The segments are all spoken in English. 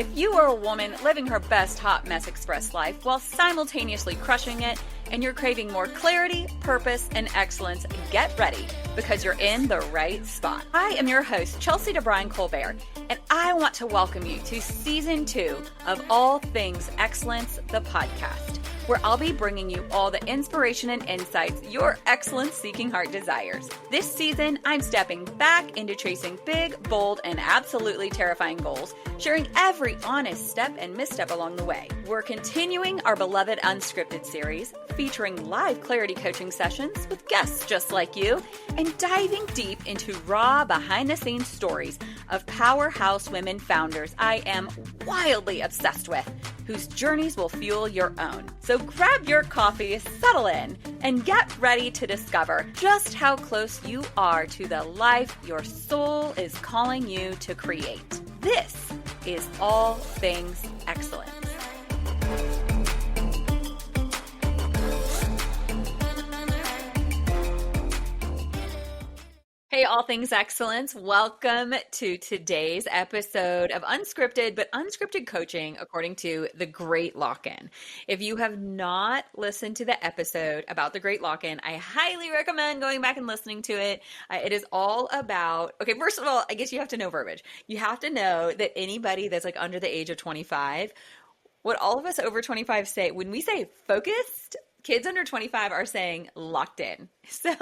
If you are a woman living her best hot mess express life while simultaneously crushing it, and you're craving more clarity, purpose, and excellence, get ready because you're in the right spot. I am your host, Chelsey DeBruin-Colbert, and I want to welcome you to Season 2 of All Things Excellence, the podcast, where I'll be bringing you all the inspiration and insights your excellence-seeking heart desires. This season, I'm stepping back into chasing big, bold, and absolutely terrifying goals, sharing every honest step and misstep along the way. We're continuing our beloved Unscripted series, featuring live clarity coaching sessions with guests just like you, and diving deep into raw behind-the-scenes stories of powerhouse women founders I am wildly obsessed with, whose journeys will fuel your own. So grab your coffee, settle in, and get ready to discover just how close you are to the life your soul is calling you to create. This is All Things Excellence. Hey, All Things Excellence. Welcome to today's episode of Unscripted, but Unscripted Coaching according to the Great Lock-In. If you have not listened to the episode about the Great Lock-In, I highly recommend going back and listening to it. It is all about, okay, first of all, I guess you have to know verbiage. You have to know that anybody that's like under the age of 25, what all of us over 25 say, when we say focused, kids under 25 are saying locked in. So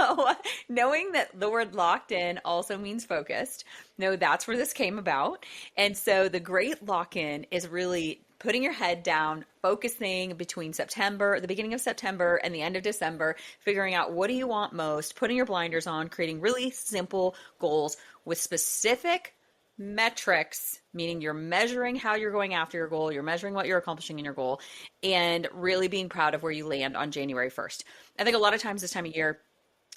knowing that the word locked in also means focused, no, that's where this came about. And so the Great Lock-In is really putting your head down, focusing between September, the beginning of September and the end of December, figuring out what do you want most, putting your blinders on, creating really simple goals with specific metrics, meaning you're measuring how you're going after your goal, you're measuring what you're accomplishing in your goal, and really being proud of where you land on January 1st. I think a lot of times this time of year,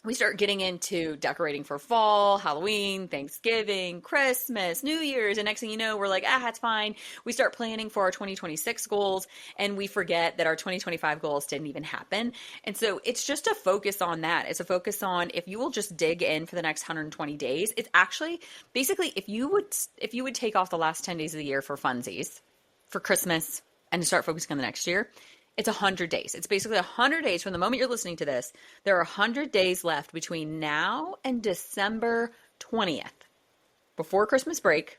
we start getting into decorating for fall, Halloween, Thanksgiving, Christmas, New Year's, and next thing you know, we're like, it's fine. We start planning for our 2026 goals, and we forget that our 2025 goals didn't even happen. And so it's just a focus on that. It's a focus on, if you will just dig in for the next 120 days, it's actually, basically, if you would take off the last 10 days of the year for funsies, for Christmas, and start focusing on the next year, it's 100 days. It's basically 100 days from the moment you're listening to this. There are 100 days left between now and December 20th, before Christmas break,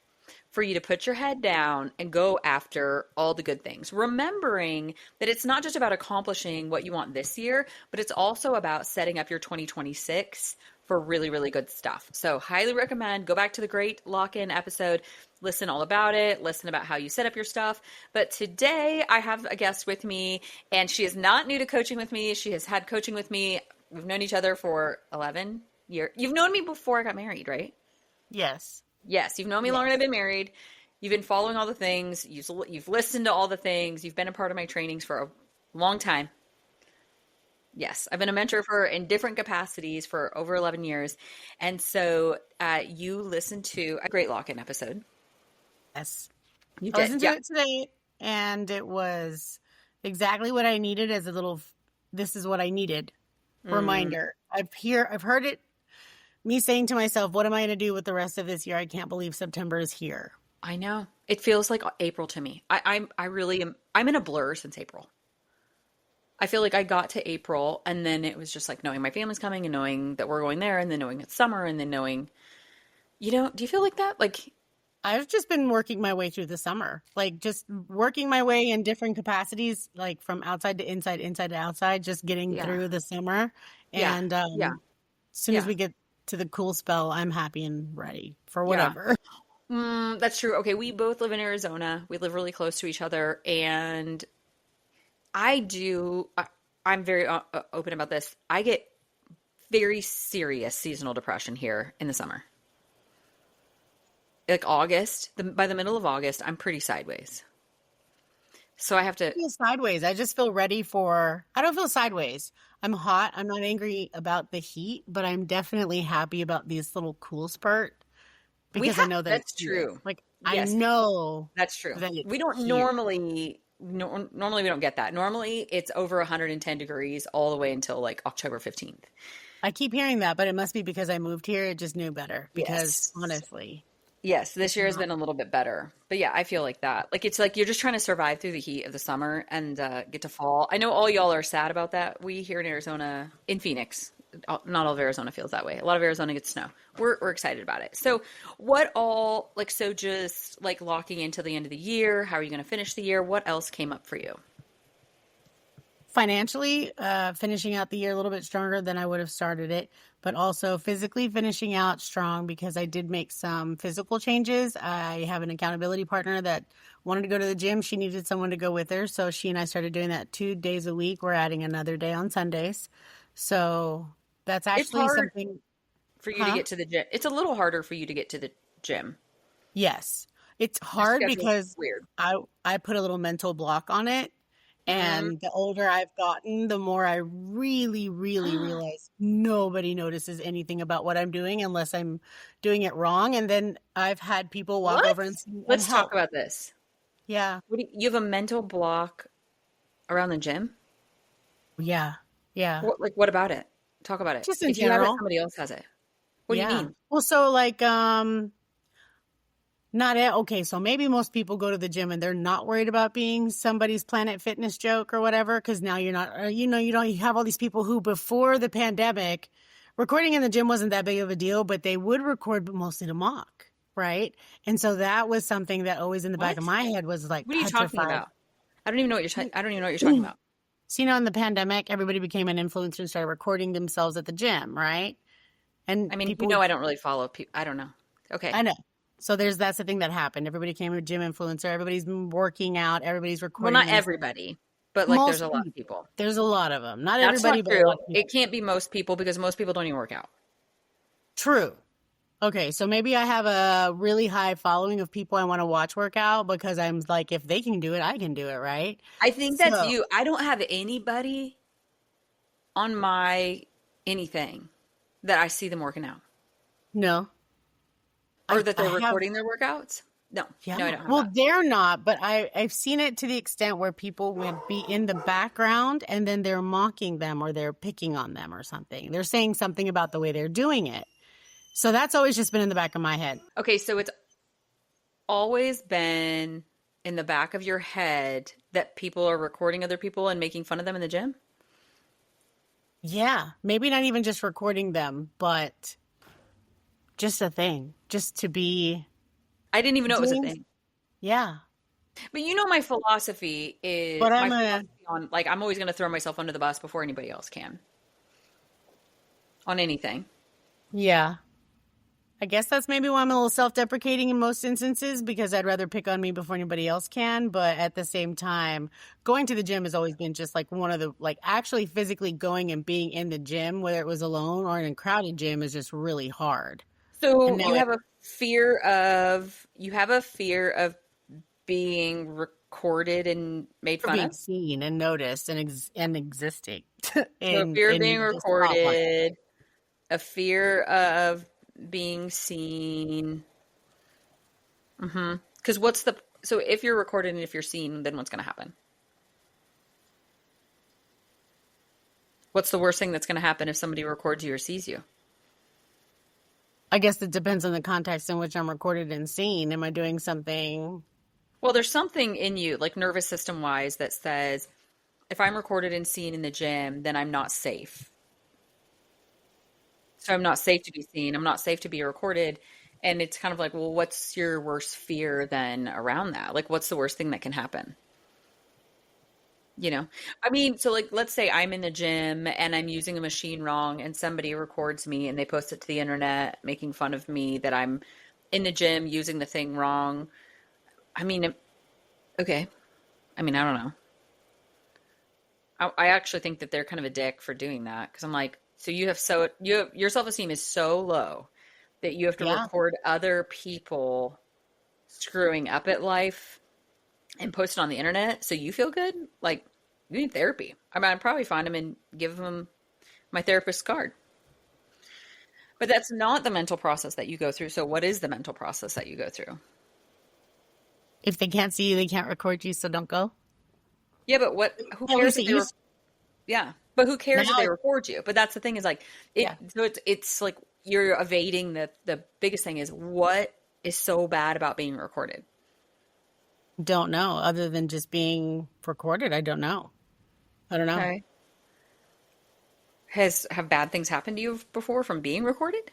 for you to put your head down and go after all the good things. Remembering that it's not just about accomplishing what you want this year, but it's also about setting up your 2026 for really, really good stuff. So highly recommend, go back to the Great Lock-In episode, listen all about it, listen about how you set up your stuff. But today I have a guest with me, and she is not new to coaching with me. She has had coaching with me. We've known each other for 11 years. You've known me before I got married, right? Yes. Yes, you've known me longer than I've been married. You've been following all the things. You've listened to all the things. You've been a part of my trainings for a long time. Yes, I've been a mentor in different capacities for over 11 years. And so you listened to a Great Lock-In episode. Yes. You I did. listened to it today, and it was exactly what I needed as a little, this is what I needed reminder. I've heard it, me saying to myself, what am I going to do with the rest of this year? I can't believe September is here. I know. It feels like April to me. I really am. I'm in a blur since April. I feel like I got to April, and then it was just like knowing my family's coming and knowing that we're going there, and then knowing it's summer, and then knowing, do you feel like that? Like, I've just been working my way through the summer, like just working my way in different capacities, like from outside to inside, inside to outside, just getting through the summer. And as soon as we get to the cool spell, I'm happy and ready for whatever. That's true. Okay, we both live in Arizona. We live really close to each other, and I'm very open about this. I get very serious seasonal depression here in the summer. Like August, by the middle of August, I'm pretty sideways. So I have to feel sideways. I just feel ready I don't feel sideways. I'm hot. I'm not angry about the heat, but I'm definitely happy about this little cool spurt because I know that's true. Like, yes. I know that's true. We don't here. normally we don't get that. Normally it's over 110 degrees all the way until like October 15th. I keep hearing that, but it must be because I moved here. It just knew better because honestly. Yes, this year has been a little bit better. But yeah, I feel like that. Like it's like you're just trying to survive through the heat of the summer and get to fall. I know all y'all are sad about that. We here in Arizona, in Phoenix, not all of Arizona feels that way. A lot of Arizona gets snow. We're excited about it. So what all like so just like locking into the end of the year, how are you going to finish the year? What else came up for you? Financially, finishing out the year a little bit stronger than I would have started it, but also physically finishing out strong because I did make some physical changes. I have an accountability partner that wanted to go to the gym. She needed someone to go with her. So she and I started doing that 2 days a week. We're adding another day on Sundays. So that's It's actually hard something, for you to huh? get to the gym. It's a little harder for you to get to the gym. Yes. It's Your hard schedule's because weird. I put a little mental block on it. Mm. And the older I've gotten, the more I really, really realize nobody notices anything about what I'm doing unless I'm doing it wrong. And then I've had people walk What? over and see and Let's talk help. about this. Yeah. What do you have a mental block around the gym? Yeah. Yeah. What about it? Talk about it. Just in If you have it, general. somebody else has it. What do you Yeah. mean? Well, so like, not it. Okay, so maybe most people go to the gym and they're not worried about being somebody's Planet Fitness joke or whatever, because now you're not, you have all these people who before the pandemic, recording in the gym wasn't that big of a deal, but they would record but mostly to mock, right? And so that was something that always in the back What? of my head was like What are you talking petrified. about? I don't even know what I don't even know what you're talking about. So, in the pandemic, everybody became an influencer and started recording themselves at the gym, right? And I mean, people would, I don't really follow people. I don't know. Okay. I know. So that's the thing that happened. Everybody became a gym influencer. Everybody's been working out. Everybody's Well, recording not themselves. everybody, but like there's Most a lot of people. people. There's a lot of them. Not That's everybody, not but a lot true. of people. It can't be most people because most people don't even work out. True. Okay, so maybe I have a really high following of people I want to watch work out because I'm like, if they can do it, I can do it, right? I think that's So, you. I don't have anybody on my anything that I see them working out no. or I that I they're have, recording their workouts. No, yeah. no, I don't have Well, that. they're not, but I've seen it to the extent where people would be in the background and then they're mocking them or they're picking on them or something. They're saying something about the way they're doing it. So that's always just been in the back of my head. Okay, so it's always been in the back of your head that people are recording other people and making fun of them in the gym? Yeah, maybe not even just recording them, but just a thing, just to be I didn't even know it was a doing. thing. Yeah, But you know, my philosophy is but my I'm a philosophy on like I'm always going to throw myself under the bus before anybody else can on anything. yeah. I guess that's maybe why I'm a little self-deprecating in most instances because I'd rather pick on me before anybody else can. But at the same time, going to the gym has always been just like one of the like actually physically going and being in the gym, whether it was alone or in a crowded gym, is just really hard. And So now it you have a fear of being recorded and made for fun of. being seen and noticed and and existing So a fear of being in the spotlight. recorded, a fear of being seen. Because so if you're recorded and if you're seen, then what's going to happen? What's the worst thing that's going to happen if somebody records you or sees you? I guess it depends on the context in which I'm recorded and seen. Am I doing something? Well, there's something in you, like nervous system wise, that says if I'm recorded and seen in the gym, then I'm not safe. So I'm not safe to be seen. I'm not safe to be recorded. And it's kind of like, well, what's your worst fear then around that? Like, what's the worst thing that can happen? You know, I mean, so like, let's say I'm in the gym and I'm using a machine wrong and somebody records me and they post it to the internet making fun of me that I'm in the gym using the thing wrong. I mean, okay. I mean, I don't know. I actually think that they're kind of a dick for doing that because I'm like, so your self-esteem is so low that you have to Yeah. record other people screwing up at life and post it on the internet so you feel good? Like, you need therapy. I mean, I'd probably find them and give them my therapist's card. But that's not the mental process that you go through. So what is the mental process that you go through? If they can't see you, they can't record you, so don't go. Yeah, but who At cares least if it they were, used yeah, but who cares if now. they record you? But that's the thing is like, Yeah. so it's like you're evading the biggest thing is what is so bad about being recorded? Don't know. Other than just being recorded, I don't know. Okay. Have bad things happened to you before from being recorded?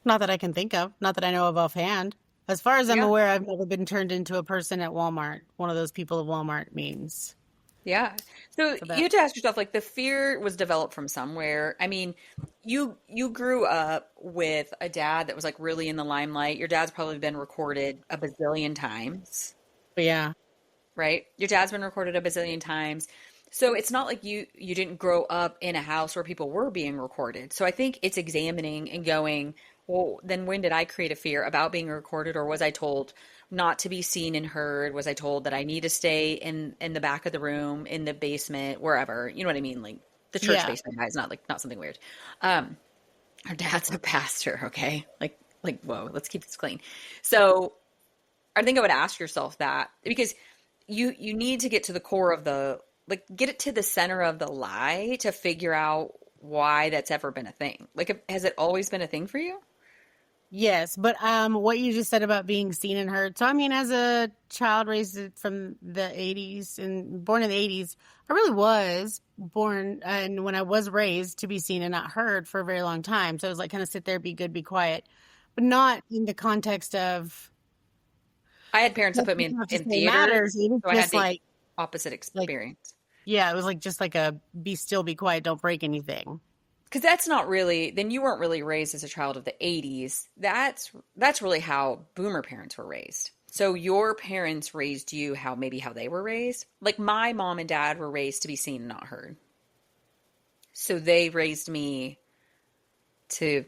Not that I can think of. Not that I know of offhand. As far as I'm Yeah. aware, I've never been turned into a person at Walmart. One of those people at Walmart means. Yeah. So So you that, have to ask yourself, like, the fear was developed from somewhere. I mean, you grew up with a dad that was like really in the limelight. Your dad's probably been recorded a bazillion times, but yeah. right? Your dad's been recorded a bazillion times. So it's not like you didn't grow up in a house where people were being recorded. So I think it's examining and going, well, then when did I create a fear about being recorded, or was I told not to be seen and heard? Was I told that I need to stay in the back of the room, in the basement, wherever? You know what I mean? Like the church Yeah. basement, guys, not something weird. Um, our dad's a pastor, okay? Like whoa, let's keep this clean. So I think I would ask yourself that because you need to get to the core of the like get it to the center of the lie to figure out why that's ever been a thing. Like has it always been a thing for you? Yes, but what you just said about being seen and heard. So I mean, as a child raised from the 80s and born in the 80s, I really was born and when I was raised to be seen and not heard for a very long time. So it was like kind of sit there, be good, be quiet, but not in the context of I had parents that what put me you have to in say theater, matters. It was so I had just the opposite like experience. yeah, it was like just like a be still, be quiet, don't break anything. Because that's not really, then you weren't really raised as a child of the 80s. That's really how boomer parents were raised. So your parents raised you how they were raised. Like my mom and dad were raised to be seen and not heard. So they raised me to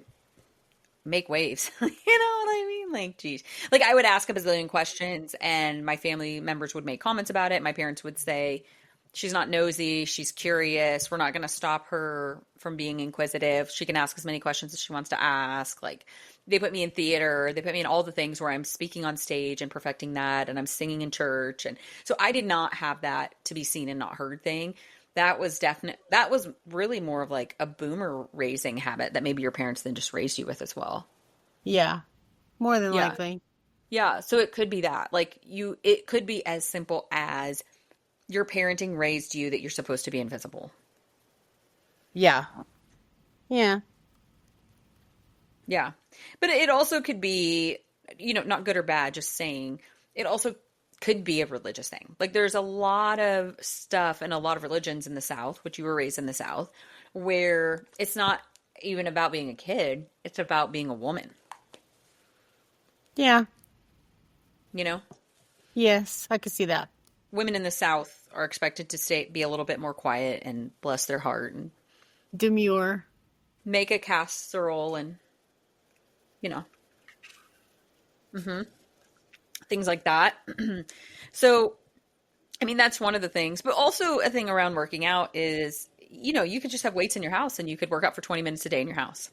make waves. You know what I mean? Like, geez. Like I would ask a bazillion questions and my family members would make comments about it. My parents would say, she's not nosy, she's curious. We're not going to stop her from being inquisitive. She can ask as many questions as she wants to ask. Like they put me in theater, they put me in all the things where I'm speaking on stage and perfecting that and I'm singing in church. And so I did not have that to be seen and not heard thing. That was really more of like a boomer raising habit that maybe your parents then just raised you with as well. Yeah, more than Yeah. likely. Yeah. So it could be that. It could be as simple as your parenting raised you that you're supposed to be invisible. Yeah. Yeah. Yeah. But it also could be, not good or bad, just saying it also could be a religious thing. Like there's a lot of stuff and a lot of religions in the South, which you were raised in the South, where it's not even about being a kid, it's about being a woman, Yeah. you know? Yes, I could see that. Women in the South are expected to be a little bit more quiet and bless their heart and Demure. make a casserole and, you know, things like that. So, I mean, that's one of the things, but also a thing around working out is, you could just have weights in your house and you could work out for 20 minutes a day in your house.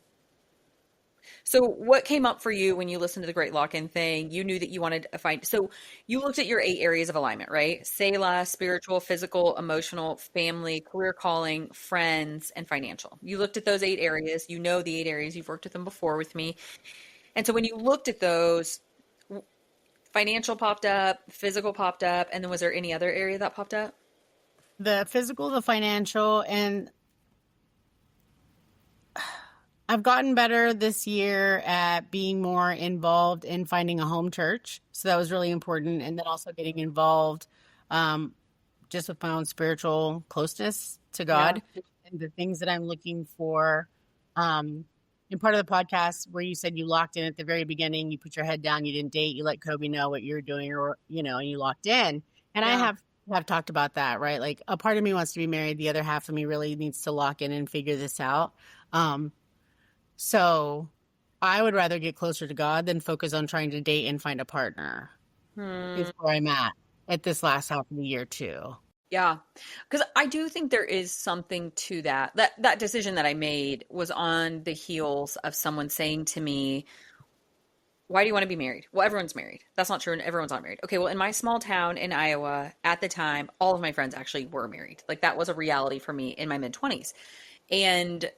So what came up for you when you listened to the Great Lock-In thing? You knew that you wanted to find, so you looked at your 8 areas of alignment, right? Selah, spiritual, physical, emotional, family, career calling, friends, and financial. You looked at those 8 areas. You know the 8 areas. You've worked with them before with me. And so when you looked at those, financial popped up, physical popped up, and then was there any other area that popped up? The physical, the financial, and I've gotten better this year at being more involved in finding a home church. So that was really important. And then also getting involved just with my own spiritual closeness to Yeah. God and the things that I'm looking for. In part of the podcast where you said you locked in at the very beginning, you put your head down, you didn't date, you let Kobe know what you're doing or, and you locked in. And I Yeah. have talked about that, right? Like a part of me wants to be married. The other half of me really needs to lock in and figure this out. So I would rather get closer to God than focus on trying to date and find a partner is where I'm at this last half of the year too. Yeah. Because I do think there is something to that. That decision that I made was on the heels of someone saying to me, why do you want to be married? Well, everyone's married. That's not true. And everyone's not married. Okay. Well, in my small town in Iowa at the time, all of my friends actually were married. Like that was a reality for me in my mid 20s. And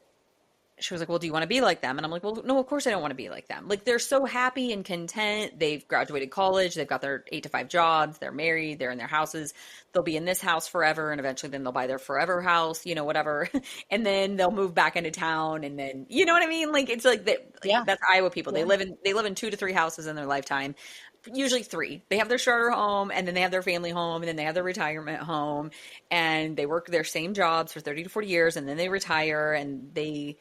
she was like, well, do you want to be like them? And I'm like, well, no, of course I don't want to be like them. Like, they're so happy and content. They've graduated college. They've got their 8 to 5 jobs. They're married. They're in their houses. They'll be in this house forever. And eventually then they'll buy their forever house, whatever. And then they'll move back into town. And then, you know what I mean? Like, it's like that. Like, that's Iowa people. Yeah. They live in 2 to 3 houses in their lifetime. Usually 3. They have their starter home, and then they have their family home, and then they have their retirement home, and they work their same jobs for 30 to 40 years, and then they retire, and they,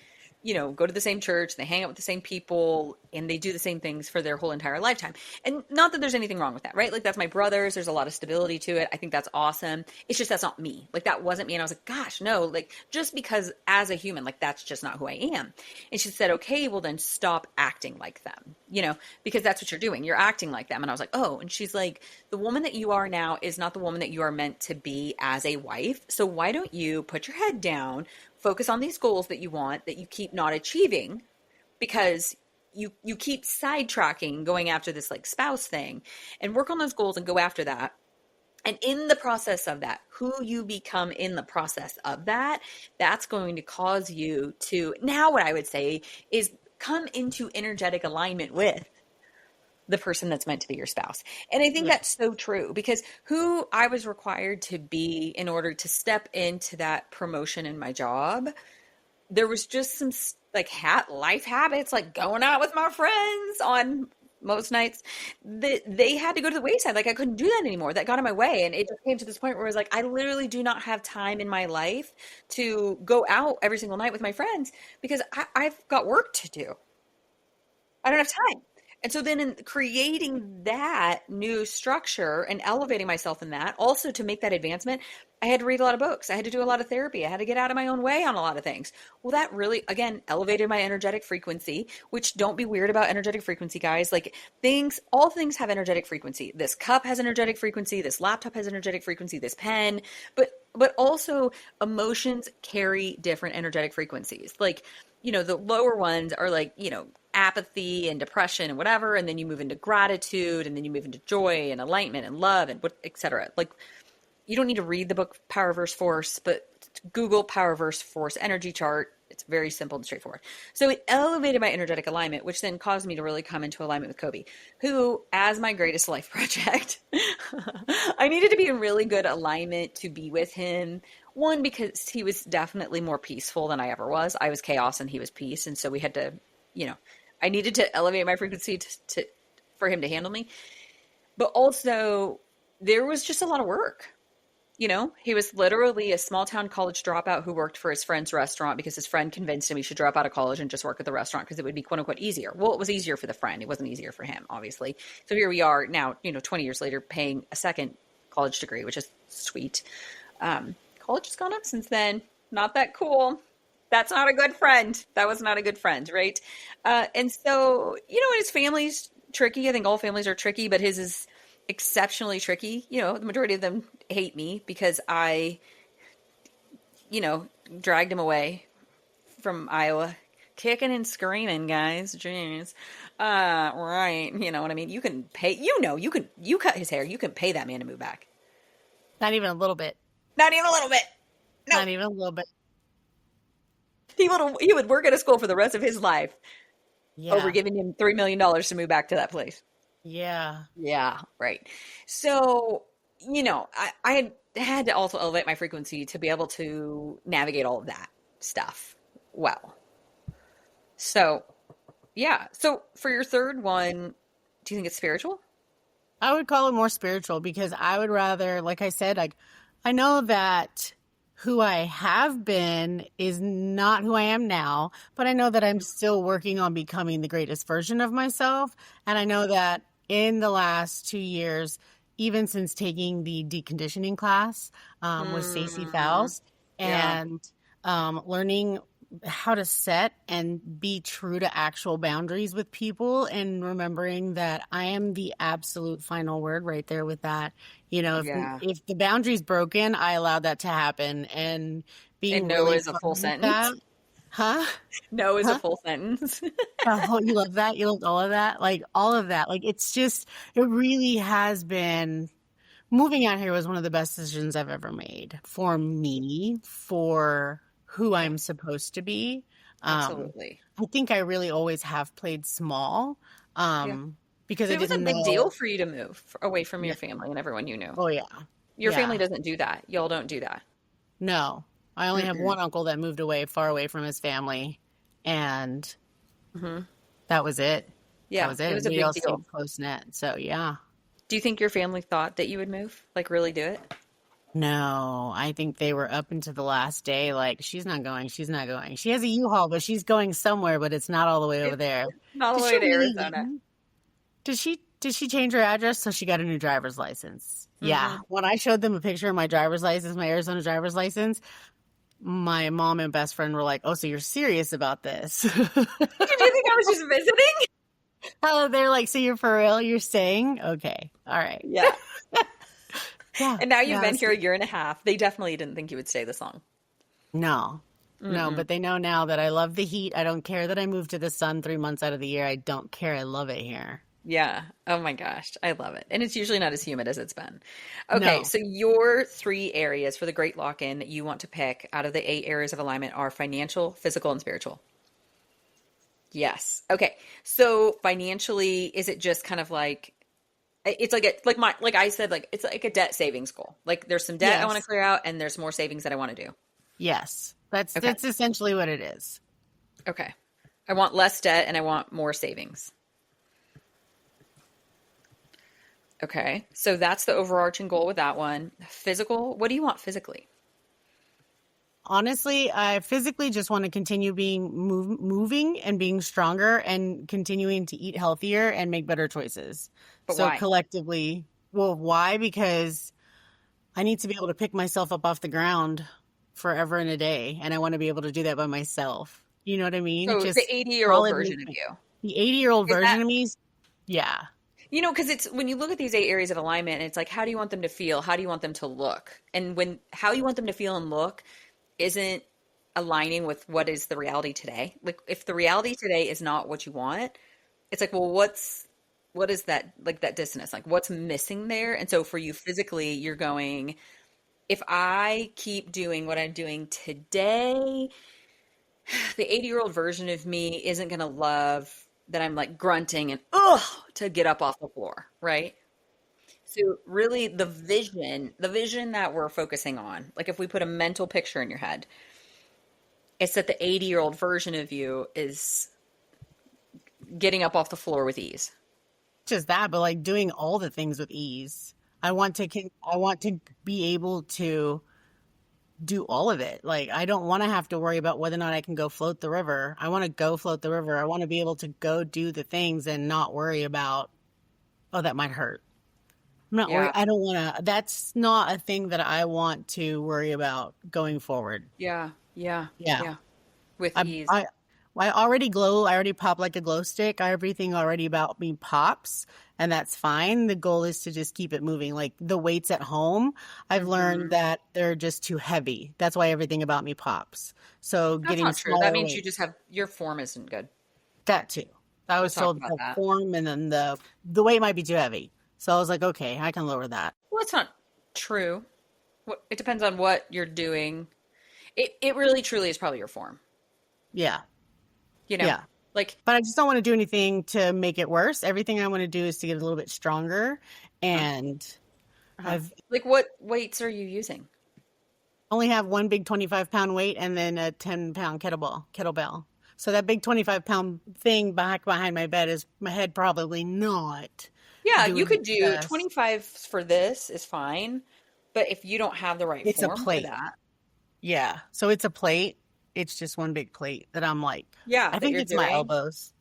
go to the same church, they hang out with the same people, and they do the same things for their whole entire lifetime. And not that there's anything wrong with that, right? Like, that's my brother's. There's a lot of stability to it. I think that's awesome. It's just, that's not me. Like, that wasn't me. And I was like, gosh, no, like, just because as a human, like, that's just not who I am. And she said, okay, well then stop acting like them, because that's what you're doing. You're acting like them. And I was like, oh, and she's like, the woman that you are now is not the woman that you are meant to be as a wife. So why don't you put your head down, focus on these goals that you want, that you keep not achieving, because you keep sidetracking, going after this like spouse thing, and work on those goals and go after that. And in the process of that, who you become in the process of that, that's going to cause you to, now what I would say is, come into energetic alignment with the person that's meant to be your spouse. And I think that's so true, because who I was required to be in order to step into that promotion in my job, there was just some like life habits, like going out with my friends on most nights, that they had to go to the wayside. Like, I couldn't do that anymore. That got in my way. And it just came to this point where I was like, I literally do not have time in my life to go out every single night with my friends, because I've got work to do. I don't have time. And so then in creating that new structure and elevating myself in that, also to make that advancement, I had to read a lot of books. I had to do a lot of therapy. I had to get out of my own way on a lot of things. Well, that really, again, elevated my energetic frequency, which, don't be weird about energetic frequency, guys. Like, all things have energetic frequency. This cup has energetic frequency. This laptop has energetic frequency. This pen, but also emotions carry different energetic frequencies. Like, the lower ones are like, apathy and depression and whatever. And then you move into gratitude, and then you move into joy and enlightenment and love and et cetera. Like, you don't need to read the book Power versus Force, but Google Power versus Force energy chart. It's very simple and straightforward. So it elevated my energetic alignment, which then caused me to really come into alignment with Kobe, who, as my greatest life project, I needed to be in really good alignment to be with him. One, because he was definitely more peaceful than I ever was. I was chaos and he was peace. And so we had to, I needed to elevate my frequency for him to handle me. But also, there was just a lot of work. He was literally a small town college dropout who worked for his friend's restaurant because his friend convinced him he should drop out of college and just work at the restaurant because it would be quote unquote easier. Well, it was easier for the friend. It wasn't easier for him, obviously. So here we are now, 20 years later, paying a second college degree, which is sweet. College has gone up since then. Not that cool. That's not a good friend. That was not a good friend, right? And so, his family's tricky. I think all families are tricky, but his is exceptionally tricky. The majority of them hate me because I, dragged him away from Iowa, kicking and screaming, guys. Jeez. Right. You know what I mean? You can pay, you cut his hair. You can pay that man to move back. Not even a little bit. Not even a little bit. No. Not even a little bit. He would work at a school for the rest of his life over giving him $3 million to move back to that place. Yeah. Yeah. Right. So, I had to also elevate my frequency to be able to navigate all of that stuff well. So, yeah. So for your third one, do you think it's spiritual? I would call it more spiritual, because I would rather, like I said, I know that who I have been is not who I am now, but I know that I'm still working on becoming the greatest version of myself. And I know that in the last 2 years, even since taking the deconditioning class with Stacey Fowles and learning how to set and be true to actual boundaries with people, and remembering that I am the absolute final word right there with that. If the boundary's broken, I allowed that to happen. And being no is a full sentence. Huh? No is a full sentence. Oh, you love that? You loved all of that? Like, all of that. Like, it's just, it really has been, moving out here was one of the best decisions I've ever made for me, for who I'm supposed to be. Absolutely. I think I really always have played small, Yeah. because But I it was a didn't big deal know. for you to move away from Yeah. your family and everyone you knew. Oh yeah. Your family Yeah. doesn't do that. Y'all don't do that. No, I only have Mm-mm. one uncle that moved away, far away from his family, and Mm-hmm. that was it. That Yeah, was it it. was a We big all deal. stayed close knit. So yeah. Do you think your family thought that you would move? Like really do it? No, I think they were up into the last day, like, she's not going, she's not going. She has a U-Haul, but she's going somewhere, but it's not all the way over It's there. not all Did the she way to really Arizona. leave? Did she change her address? So she got a new driver's license. Yeah. Mm-hmm. When I showed them a picture of my driver's license, my Arizona driver's license, my mom and best friend were like, "Oh, so you're serious about this?" Did you think I was just visiting? Oh, they're like, "So you're for real? You're staying? Okay. All right." Yeah. Yeah. And now you've Yeah. been here a year and a half. They definitely didn't think you would stay this long. No. No, Mm-mm. but they know now that I love the heat. I don't care that I moved to the sun 3 months out of the year. I don't care. I love it here. Yeah. Oh my gosh. I love it. And it's usually not as humid as it's been. Okay. No. So your 3 areas for the Great Lock-In that you want to pick out of the 8 areas of alignment are financial, physical, and spiritual. Yes. Okay. So financially, is it just kind of like it's like like I said, like it's like a debt savings goal. Like there's some debt I want to Yes. clear out and there's more savings that I want to do. Yes. That's Okay. that's essentially what it is. Okay. I want less debt and I want more savings. Okay. So that's the overarching goal with that one. Physical, what do you want physically? Honestly, I physically just want to continue being moving and being stronger and continuing to eat healthier and make better choices. But So why? collectively, well, why? Because I need to be able to pick myself up off the ground forever and a day, and I want to be able to do that by myself. You know what I mean? So the Just 80-year-old solid version of movement. you. The 80-year-old Is that version of me, yeah. because it's when you look at these 8 areas of alignment, it's like, how do you want them to feel? How do you want them to look? And when how you want them to feel and look isn't aligning with what is the reality today. Like if the reality today is not what you want, it's like, well, what is that like that dissonance? Like what's missing there? And so for you physically, you're going, if I keep doing what I'm doing today, the 80-year-old version of me isn't going to love that I'm like grunting and ugh to get up off the floor, right? So really the vision that we're focusing on, like if we put a mental picture in your head, it's that the 80-year-old version of you is getting up off the floor with ease. Just that, but like doing all the things with ease. I want to be able to do all of it. Like I don't want to have to worry about whether or not I can go float the river. I want to go float the river. I want to be able to go do the things and not worry about, oh, that might hurt. I'm not worried. Yeah. I don't want to. That's not a thing that I want to worry about going forward. Yeah. Yeah. Yeah. Yeah. With I ease. I I already glow. I already pop like a glow stick. Everything already about me pops, and that's fine. The goal is to just keep it moving. Like the weights at home, I've learned Hmm. that they're just too heavy. That's why everything about me pops. So That's getting not true. That smaller means you weights, just have your form isn't good. that too. I We'll was talk told about the that. form and then the weight might be too heavy. So I was like, okay, I can lower that. Well, that's not true. It depends on what you're doing. It really truly is probably your form, Yeah. you know? Yeah. Like, But I just don't want to do anything to make it worse. Everything I want to do is to get a little bit stronger. uh, And uh, I've like what weights are you using? only have one big 25-pound weight and then a 10-pound kettlebell. So that big 25-pound thing back behind my bed is my head probably not Yeah, you doing could the do best. 25 for this is fine, but if you don't have the right It's a form for plate. that, Yeah. So it's a plate. It's just one big plate that I'm like, yeah, I that think you're it's my doing. elbows.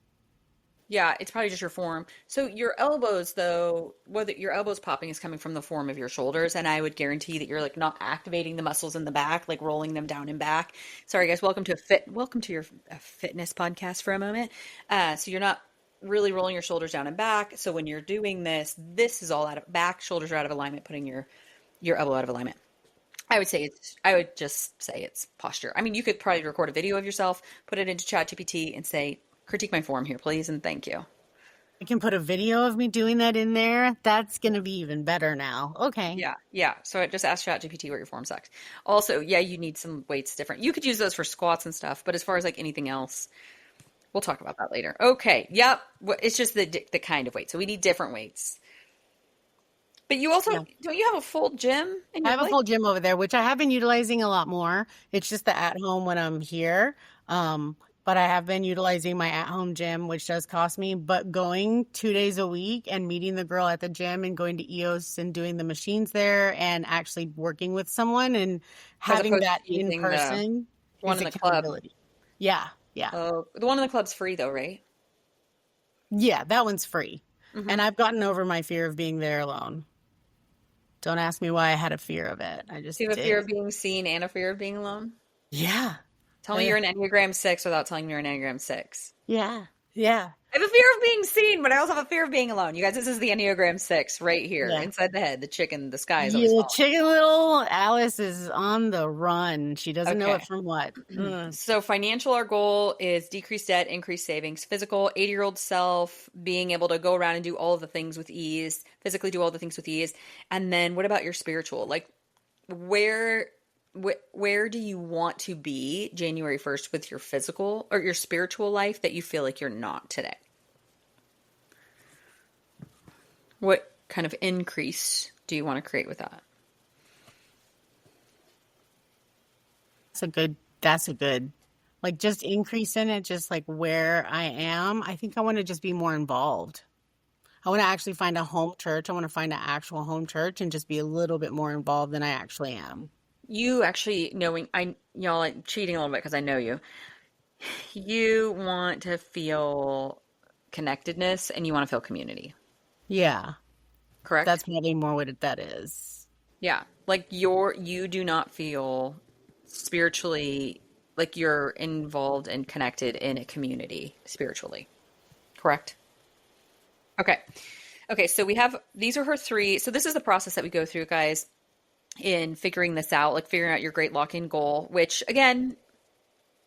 Yeah, it's probably just your form. So your elbows, though, whether your elbows popping is coming from the form of your shoulders, and I would guarantee that you're like not activating the muscles in the back, like rolling them down and back. Sorry, guys, welcome to your fitness podcast for a moment. So you're not really rolling your shoulders down and back. So when you're doing this, this is all out of back, shoulders are out of alignment, putting your elbow out of alignment. I would just say it's posture. I mean, you could probably record a video of yourself, put it into ChatGPT and say, critique my form here, please, and thank you. I can put a video of me doing that in there. That's going to be even better now. Okay. Yeah. Yeah. So I just asked ChatGPT what your form sucks. Also, yeah, you need some weights different. You could use those for squats and stuff, but as far as like anything else, we'll talk about that later. Okay. Yep. It's just the kind of weight. So we need different weights. But you also, don't you have a full gym in your I have a full gym over there, which I have been utilizing a lot more. It's just the at home when I'm here. But I have been utilizing my at home gym, which does cost me. But going 2 days a week and meeting the girl at the gym and going to EOS and doing the machines there and actually working with someone and having that in person one in the club. Yeah. Yeah. The one in the club's free though, right? Yeah, that one's free. Mm-hmm. And I've gotten over my fear of being there alone. Don't ask me why I had a fear of it. I just Do you have a fear of being seen and a fear of being alone? Yeah. Tell me you're an Enneagram 6 without telling me you're an Enneagram 6. Yeah. Yeah. I have a fear of being seen, but I also have a fear of being alone. You guys, this is the Enneagram 6 right here, inside the head. The chicken, the sky is always falling. Chicken little Alice is on the run. She doesn't know it from what. So financial, our goal is decrease debt, increase savings. Physical, 80-year-old self, being able to go around and do all of the things with ease, physically do all the things with ease. And then what about your spiritual? Like where do you want to be January 1st with your physical or your spiritual life that you feel like you're not today? What kind of increase do you want to create with that? That's a good, like just increase in it, just like where I am. I think I want to just be more involved. I want to actually find a home church. I want to find an actual home church and just be a little bit more involved than I actually am. You actually knowing, y'all like cheating a little bit because I know you. You want to feel connectedness and you want to feel community. Yeah. Correct? That's probably more what that is. Yeah. Like you do not feel spiritually like you're involved and connected in a community spiritually. Correct? Okay. Okay. So these are her 3. So this is the process that we go through, guys, in figuring this out, like figuring out your great lock-in goal, which again,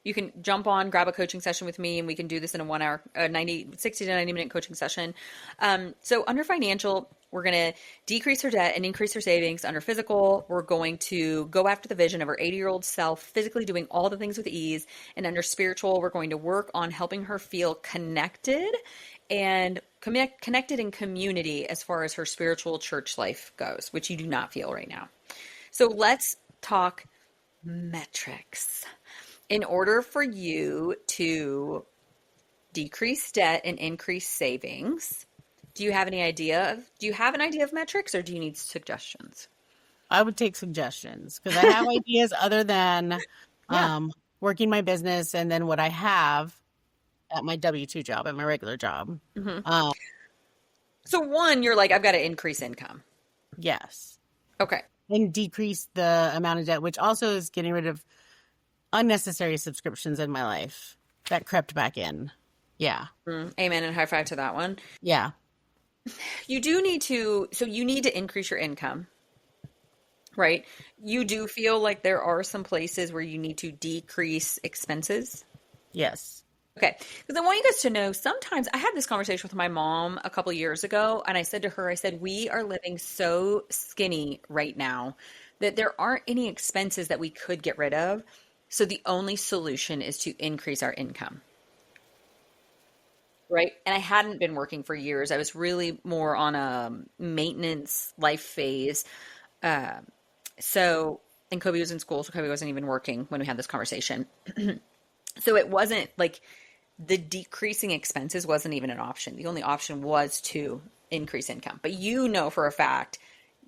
you can jump on, grab a coaching session with me, and we can do this in a 1 hour, 60 to 90 minute coaching session. So under financial, we're going to decrease her debt and increase her savings. Under physical, we're going to go after the vision of her 80-year-old self, physically doing all the things with ease. And under spiritual, we're going to work on helping her feel connected and connected in community as far as her spiritual church life goes, which you do not feel right now. So let's talk metrics. In order for you to decrease debt and increase savings, do you have an idea of metrics, or do you need suggestions? I would take suggestions because I have ideas other than working my business and then what I have at my W-2 job, at my regular job. Mm-hmm. So one, you're like, I've got to increase income. Yes. Okay. And decrease the amount of debt, which also is getting rid of unnecessary subscriptions in my life that crept back in. Yeah. Amen and high five to that one. Yeah. You need to increase your income, right? You do feel like there are some places where you need to decrease expenses. Yes. Okay. Because I want you guys to know, sometimes I had this conversation with my mom a couple years ago, and I said to her, we are living so skinny right now that there aren't any expenses that we could get rid of. So the only solution is to increase our income. Right. And I hadn't been working for years. I was really more on a maintenance life phase. And Kobe was in school, so Kobe wasn't even working when we had this conversation. So it wasn't like the decreasing expenses wasn't even an option. The only option was to increase income. But you know for a fact,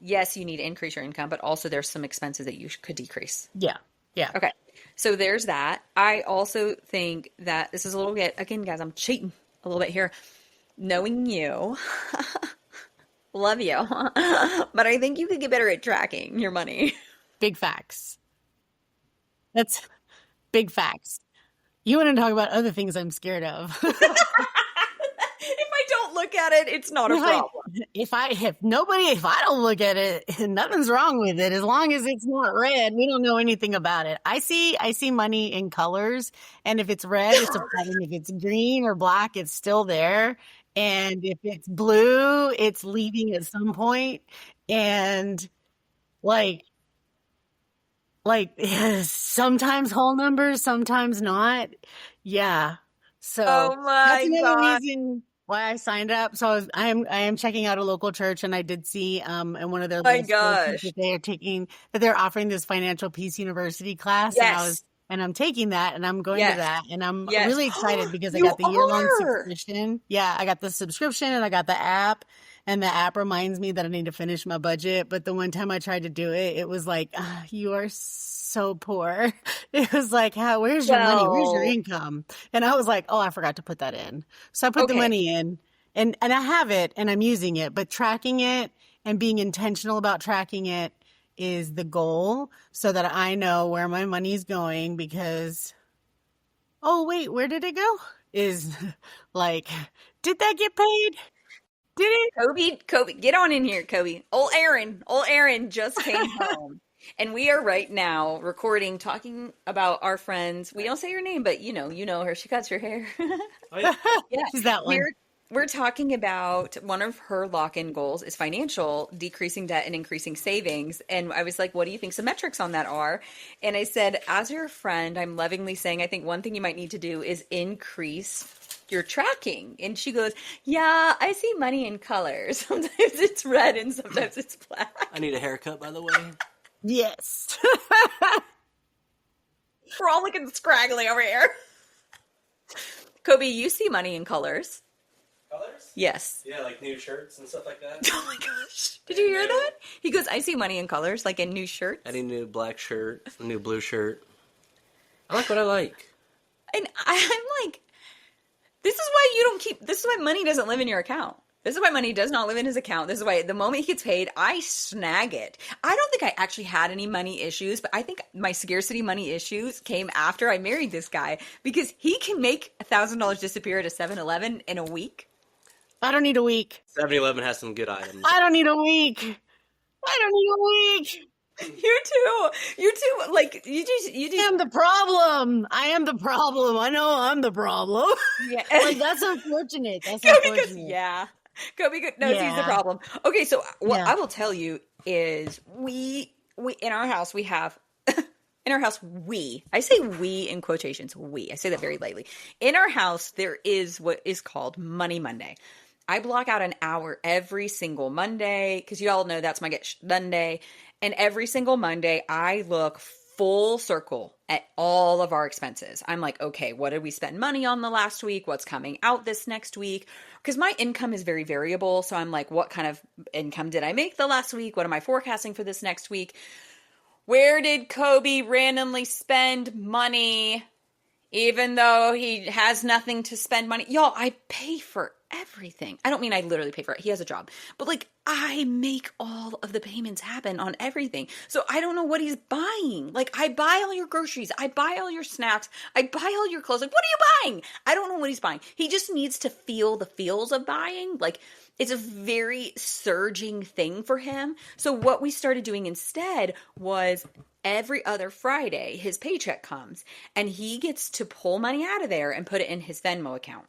yes, you need to increase your income, but also there's some expenses that you could decrease. Yeah. Yeah. Okay. So there's that. I also think that this is a little bit, again, guys, I'm cheating a little bit here. Knowing you, love you, but I think you could get better at tracking your money. Big facts. That's big facts. You want to talk about other things I'm scared of. If I don't look at it, it's not a problem. If I don't look at it, nothing's wrong with it. As long as it's not red, we don't know anything about it. I see money in colors, and if it's red, it's a problem. If it's green or black, it's still there. And if it's blue, it's leaving at some point. And like, sometimes whole numbers, sometimes not. Yeah. Oh So that's my another God. reason why I signed up. So I am checking out a local church, and I did see in one of their My little spreadsheets gosh. that they're offering this Financial Peace University class, Yes. and I'm taking that, and I'm going to Yes. that, and I'm Yes. really excited because I You got the year-long are. subscription. Yeah, I got the subscription and I got the app. And the app reminds me that I need to finish my budget. But the one time I tried to do it, it was like, you are so poor. It was like, where's your money? Where's your Well, income? And I was like, oh, I forgot to put that in. So I put the okay. money in, and I have it and I'm using it, but tracking it and being intentional about tracking it is the goal so that I know where my money's going because, oh, wait, where did it go? Is like, did that get paid? Did it? Kobe, get on in here, Kobe. Old Aaron just came home. And we are right now recording, talking about our friends. We don't say her name, but you know her. She cuts her hair. Oh, yeah. Yeah. She's that one. We're talking about one of her lock-in goals is financial, decreasing debt and increasing savings. And I was like, what do you think some metrics on that are? And I said, as your friend, I'm lovingly saying, I think one thing you might need to do is increase your tracking. And she goes, yeah, I see money in colors. Sometimes it's red and sometimes it's black. I need a haircut, by the way. Yes. We're all looking scraggly over here. Kobe, you see money in colors. Colors? Yes. Yeah, like new shirts and stuff like that. Oh my gosh. Did you hear that? He goes, I see money in colors, like in new shirts. I need a new black shirt, a new blue shirt. I like what I like. And I'm like, this is why you don't keep, this is why money doesn't live in your account. This is why money does not live in his account. This is why the moment he gets paid, I snag it. I don't think I actually had any money issues, but I think my scarcity money issues came after I married this guy because he can make $1,000 disappear at a 7-Eleven in a week. I don't need a week. 7-Eleven has some good items. I don't need a week. I don't need a week. You too. You too. Like you just. I am the problem. I am the problem. I know I'm the problem. Yeah. Like that's unfortunate. That's Kobe unfortunate. goes, yeah. Kobe knows he's the problem. Okay, so what I will tell you is we in our house we have in our house I say we in quotations, I say that very lightly. In our house there is what is called Money Monday. I block out an hour every single Monday because you all know that's my Get Done Day. And every single Monday I look full circle at all of our expenses. I'm like, okay, what did we spend money on the last week? What's coming out this next week? Because my income is very variable. So I'm like, what kind of income did I make the last week? What am I forecasting for this next week? Where did Kobe randomly spend money even though he has nothing to spend money? Y'all, I pay for everything. I don't mean I literally pay for it. He has a job. But like I make all of the payments happen on everything. So I don't know what he's buying. Like I buy all your groceries. I buy all your snacks. I buy all your clothes. Like what are you buying? I don't know what he's buying. He just needs to feel the feels of buying. Like it's a very surging thing for him. So what we started doing instead was every other Friday, his paycheck comes and he gets to pull money out of there and put it in his Venmo account,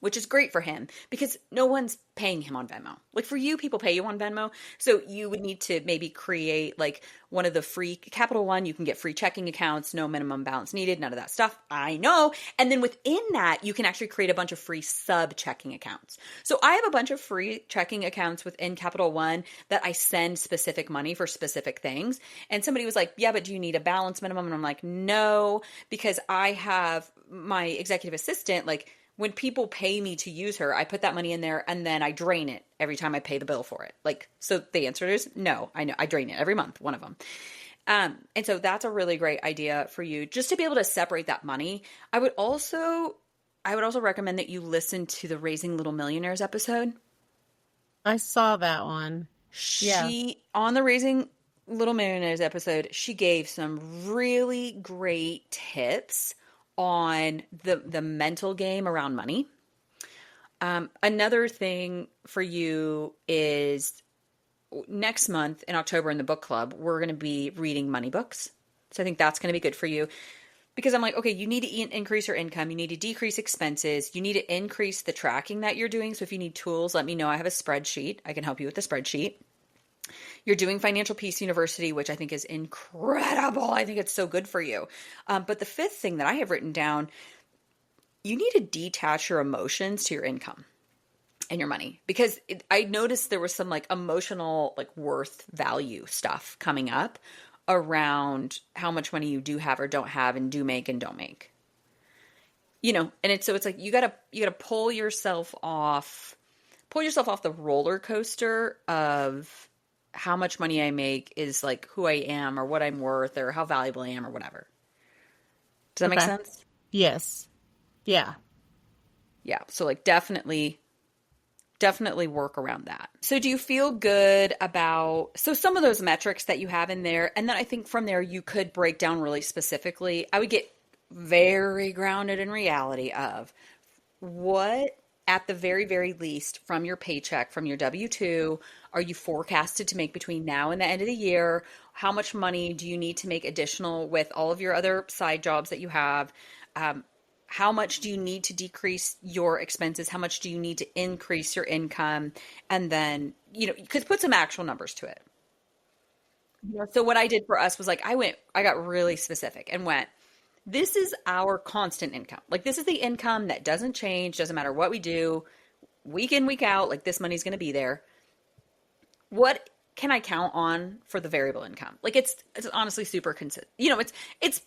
which is great for him because no one's paying him on Venmo. Like for you, people pay you on Venmo. So you would need to maybe create like one of the free Capital One. You can get free checking accounts, no minimum balance needed, none of that stuff. I know. And then within that, you can actually create a bunch of free sub checking accounts. So I have a bunch of free checking accounts within Capital One that I send specific money for specific things. And somebody was like, yeah, but do you need a balance minimum? And I'm like, no, because I have my executive assistant, like, when people pay me to use her, I put that money in there and then I drain it every time I pay the bill for it. Like, so the answer is no, I know I drain it every month, one of them. And so that's a really great idea for you just to be able to separate that money. I would also recommend that you listen to the Raising Little Millionaires episode. I saw that one. On the Raising Little Millionaires episode, she gave some really great tips on the mental game around money. Another thing for you is next month in October in the book club, we're going to be reading money books. So I think that's going to be good for you. because I'm like, okay, you need to increase your income. You need to decrease expenses. You need to increase the tracking that you're doing. So if you need tools, let me know. I have a spreadsheet. I can help you with the spreadsheet. You're doing Financial Peace University, which I think is incredible. I think it's so good for you. But the fifth thing that I have written down, you need to detach your emotions to your income and your money, because I noticed there was some like emotional, like worth value stuff coming up around how much money you do have or don't have, and do make and don't make, and it's like you gotta pull yourself off the roller coaster of how much money I make is like who I am or what I'm worth or how valuable I am or whatever. Does that make sense? Yes. Yeah. Yeah. So like definitely work around that. So do you feel good about, some of those metrics that you have in there, and then I think from there you could break down really specifically. I would get very grounded in reality of what, at the very, very least, from your paycheck, from your W-2, are you forecasted to make between now and the end of the year? How much money do you need to make additional with all of your other side jobs that you have? How much do you need to decrease your expenses? How much do you need to increase your income? And then, you could put some actual numbers to it. Yeah. So what I did for us was like, I got really specific and went, this is our constant income. Like, this is the income that doesn't change, doesn't matter what we do, week in, week out, like this money's going to be there. What can I count on for the variable income? Like, it's honestly super consistent. It's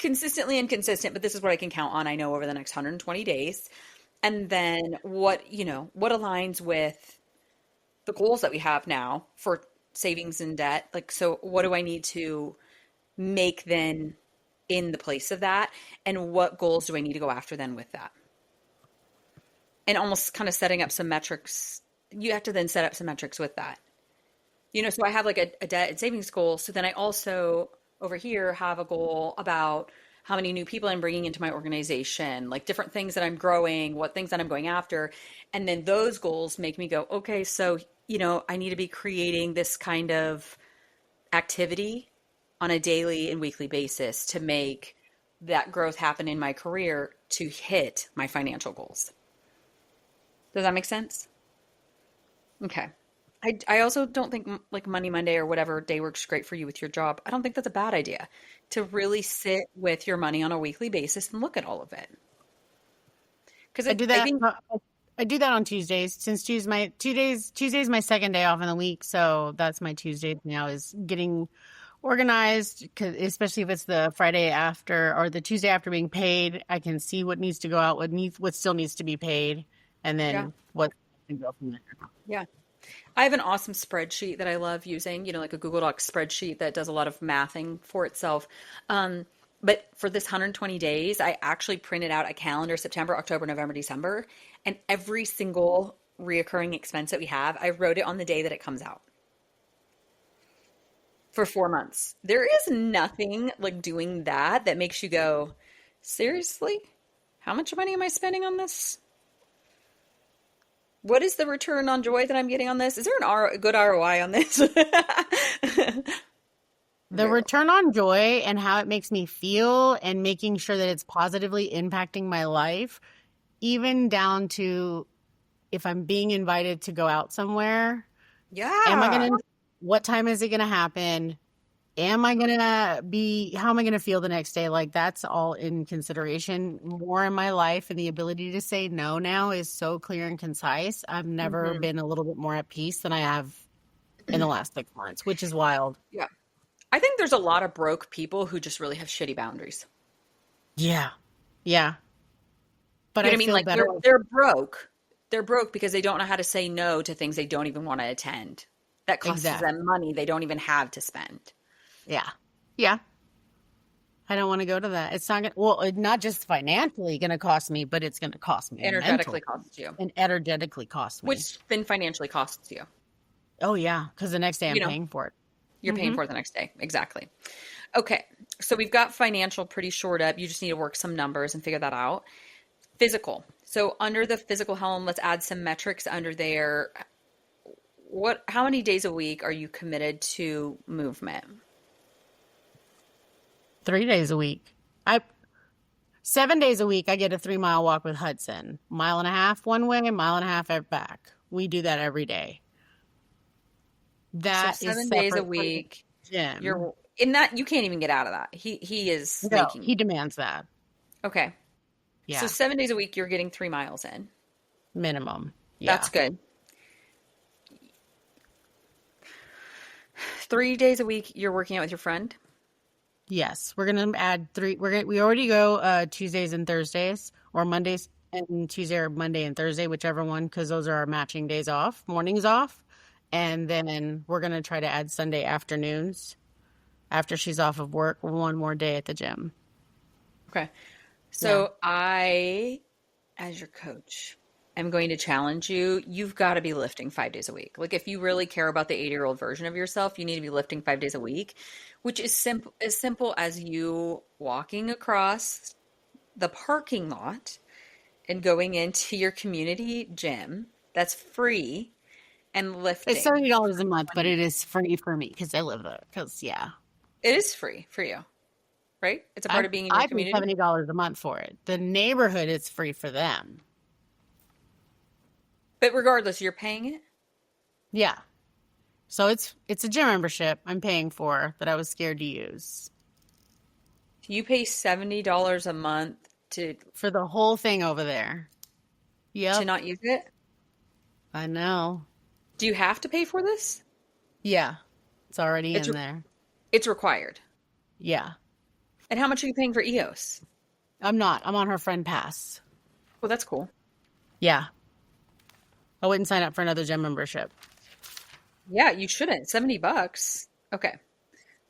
consistently inconsistent, but this is what I can count on, I know, over the next 120 days. And then what aligns with the goals that we have now for savings and debt. Like, so what do I need to make then in the place of that? And what goals do I need to go after then with that? And almost kind of setting up some metrics. You have to then set up some metrics with that. So I have like a debt and savings goal. So then I also over here have a goal about how many new people I'm bringing into my organization, like different things that I'm growing, what things that I'm going after. And then those goals make me go, okay, so, I need to be creating this kind of activity on a daily and weekly basis to make that growth happen in my career to hit my financial goals. Does that make sense? Okay. I also don't think like Money Monday or whatever day works great for you with your job. I don't think that's a bad idea to really sit with your money on a weekly basis and look at all of it. Because I do that. I do that on Tuesdays, since Tuesday's my second day off in the week. So that's my Tuesday now, is getting organized, especially if it's the Friday after or the Tuesday after being paid. I can see what needs to go out, what still needs to be paid, and then what can go from there. Yeah. I have an awesome spreadsheet that I love using, like a Google Docs spreadsheet that does a lot of mathing for itself. But for this 120 days, I actually printed out a calendar, September, October, November, December, and every single reoccurring expense that we have, I wrote it on the day that it comes out for 4 months. There is nothing like doing that makes you go, seriously? How much money am I spending on this? What is the return on joy that I'm getting on this? Is there a good ROI on this? The return on joy and how it makes me feel, and making sure that it's positively impacting my life, even down to if I'm being invited to go out somewhere. Yeah. What time is it going to happen? How am I going to feel the next day? Like, that's all in consideration more in my life, and the ability to say no now is so clear and concise. I've never been a little bit more at peace than I have in the last 6 months, which is wild. Yeah. I think there's a lot of broke people who just really have shitty boundaries. Yeah. Yeah. But I mean, like, they're broke. They're broke because they don't know how to say no to things they don't even want to attend. That costs them money they don't even have to spend. Yeah. Yeah. I don't want to go to that. It's not it's not just financially going to cost me, but it's going to cost me. Energetically costs you. And energetically cost me. Which then financially costs you. Oh, yeah. Because the next day I'm paying for it. You're paying for it the next day. Exactly. Okay. So we've got financial pretty shored up. You just need to work some numbers and figure that out. Physical. So under the physical helm, let's add some metrics under there. How many days a week are you committed to movement? 3 days a week. I 7 days a week, I get a 3-mile walk with Hudson. 1.5 one way, 1.5 back. We do that every day. That so is 7 days a separate from the week. gym. You're in that, you can't even get out of that. He is No, making he demands that. Okay. Yeah. So 7 days a week, you're getting 3 miles in. Minimum. Yeah. That's good. 3 days a week, you're working out with your friend? Yes. We're gonna add 3. We already go Tuesdays and Thursdays, or Mondays and Tuesday, or Monday and Thursday, whichever one, because those are our matching days off, mornings off. And then we're gonna try to add Sunday afternoons after she's off of work, one more day at the gym. Okay. So I, as your coach, am going to challenge you. You've got to be lifting 5 days a week. Like if you really care about the 80-year-old version of yourself, you need to be lifting 5 days a week, which is simple as you walking across the parking lot and going into your community gym that's free and lifting. It's $70 a month, but it is free for me because I live there. Because it is free for you, right? It's a part of being in your community. I pay $70 a month for it. The neighborhood, it's free for them. But regardless, you're paying it? Yeah. So it's a gym membership I'm paying for that I was scared to use. You pay $70 a month for the whole thing over there. Yep. To not use it? I know. Do you have to pay for this? Yeah. It's already in there. It's required. Yeah. And how much are you paying for EOS? I'm not. I'm on her friend pass. Well, that's cool. Yeah. I wouldn't sign up for another gym membership. Yeah, you shouldn't. $70. Okay.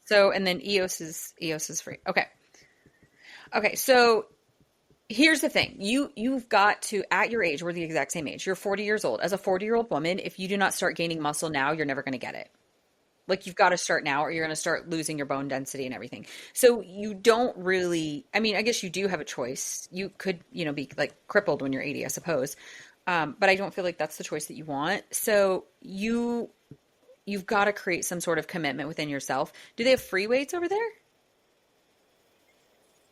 So, and then EOS is free. Okay. Okay, so here's the thing. You've got to, at your age, we're the exact same age. You're 40 years old. As a 40-year-old woman, if you do not start gaining muscle now, you're never going to get it. Like you've got to start now or you're going to start losing your bone density and everything. So you don't really, I mean, I guess you do have a choice. You could, be like crippled when you're 80, I suppose. But I don't feel like that's the choice that you want. So you've got to create some sort of commitment within yourself. Do they have free weights over there?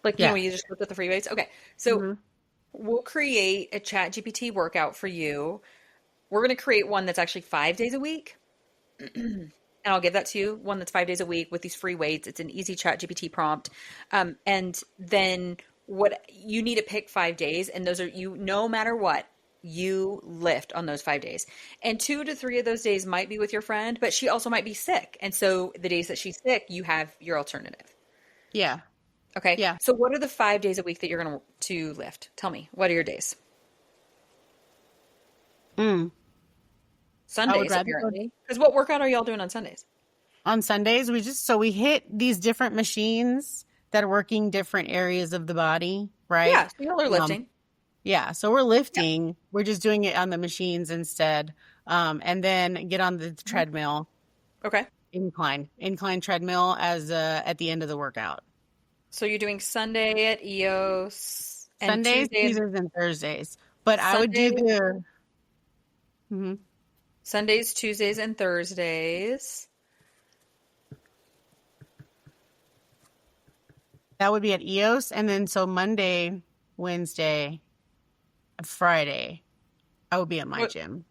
Like, you just looked at the free weights? Okay. So we'll create a ChatGPT workout for you. We're going to create one that's actually 5 days a week. And I'll give that to you. One that's 5 days a week with these free weights. It's an easy ChatGPT prompt. And then what you need to pick 5 days. And those are no matter what, you lift on those 5 days. And 2 to 3 of those days might be with your friend, but she also might be sick. And so the days that she's sick, you have your alternative. Yeah. Okay. Yeah. So what are the 5 days a week that you're going to lift? Tell me, what are your days? Sundays, apparently. Because what workout are y'all doing on Sundays? On Sundays, we hit these different machines that are working different areas of the body, right? Yeah, so y'all are lifting. Yeah, so we're lifting. Yeah. We're just doing it on the machines instead. And then get on the treadmill. Okay. Incline treadmill as at the end of the workout. So you're doing Sunday at EOS. And Sundays, Tuesdays, and Thursdays. But I would do the... Sundays, Tuesdays, and Thursdays. That would be at EOS. And then so Monday, Wednesday, Friday, I would be at my gym.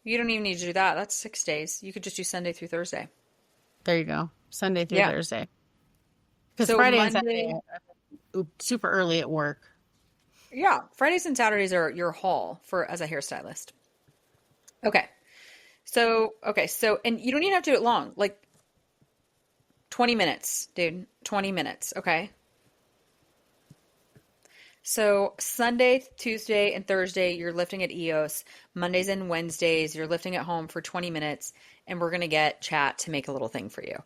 You don't even need to do that. That's 6 days. You could just do Sunday through Thursday. There you go. Sunday through Thursday. Because Friday and Saturday, super early at work. Yeah. Fridays and Saturdays are your haul as a hairstylist. Okay. So, and you don't even have to do it long. Like 20 minutes, dude. 20 minutes. Okay. So Sunday, Tuesday, and Thursday, you're lifting at EOS. Mondays and Wednesdays, you're lifting at home for 20 minutes. And we're going to get chat to make a little thing for you.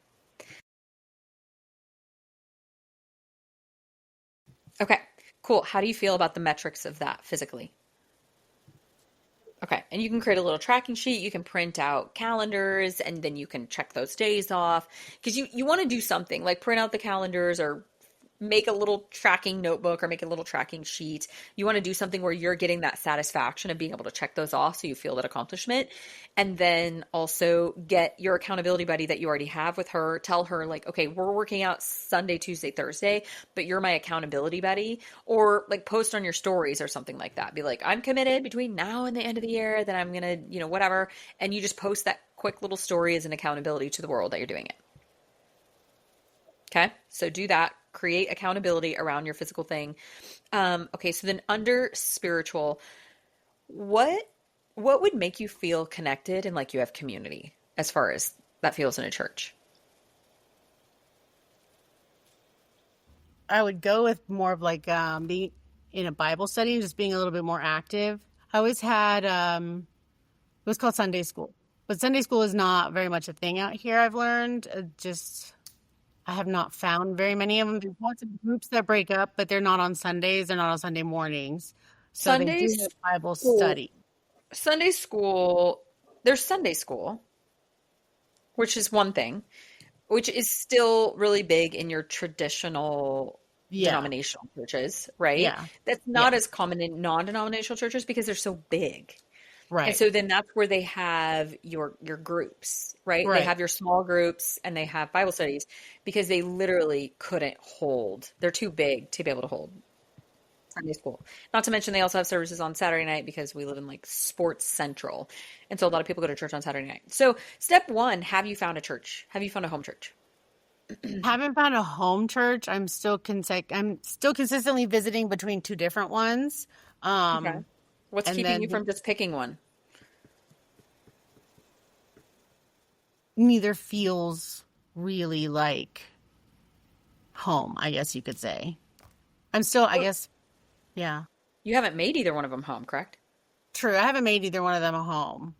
Okay, cool. How do you feel about the metrics of that physically? Okay, and you can create a little tracking sheet. You can print out calendars, and then you can check those days off. Because you want to do something, like print out the calendars or make a little tracking notebook or make a little tracking sheet. You want to do something where you're getting that satisfaction of being able to check those off so you feel that accomplishment. And then also get your accountability buddy that you already have with her. Tell her like, okay, we're working out Sunday, Tuesday, Thursday, but you're my accountability buddy. Or like post on your stories or something like that. Be like, I'm committed between now and the end of the year that I'm going to, whatever. And you just post that quick little story as an accountability to the world that you're doing it. Okay, so do that. Create accountability around your physical thing. Okay, so then under spiritual, what would make you feel connected and like you have community as far as that feels in a church? I would go with more of like being in a Bible study and just being a little bit more active. I always had it was called Sunday school, but Sunday school is not very much a thing out here. I've learned I have not found very many of them. There's lots of groups that break up, but they're not on Sundays. They're not on Sunday mornings. So they do have Bible study. Sunday school, there's Sunday school, which is one thing, which is still really big in your traditional denominational churches, right? Yeah. That's not as common in non-denominational churches because they're so big. Right. And so then that's where they have your groups, right? They have your small groups and they have Bible studies because they literally couldn't hold. They're too big to be able to hold Sunday school. Not to mention they also have services on Saturday night because we live in like sports central. And so a lot of people go to church on Saturday night. So step one, have you found a church? Have you found a home church? Haven't found a home church. I'm still consistently visiting between two different ones. Okay. What's keeping you from just picking one? Neither feels really like home, I guess you could say. I'm still, I guess, yeah. You haven't made either one of them home, correct? True. I haven't made either one of them a home.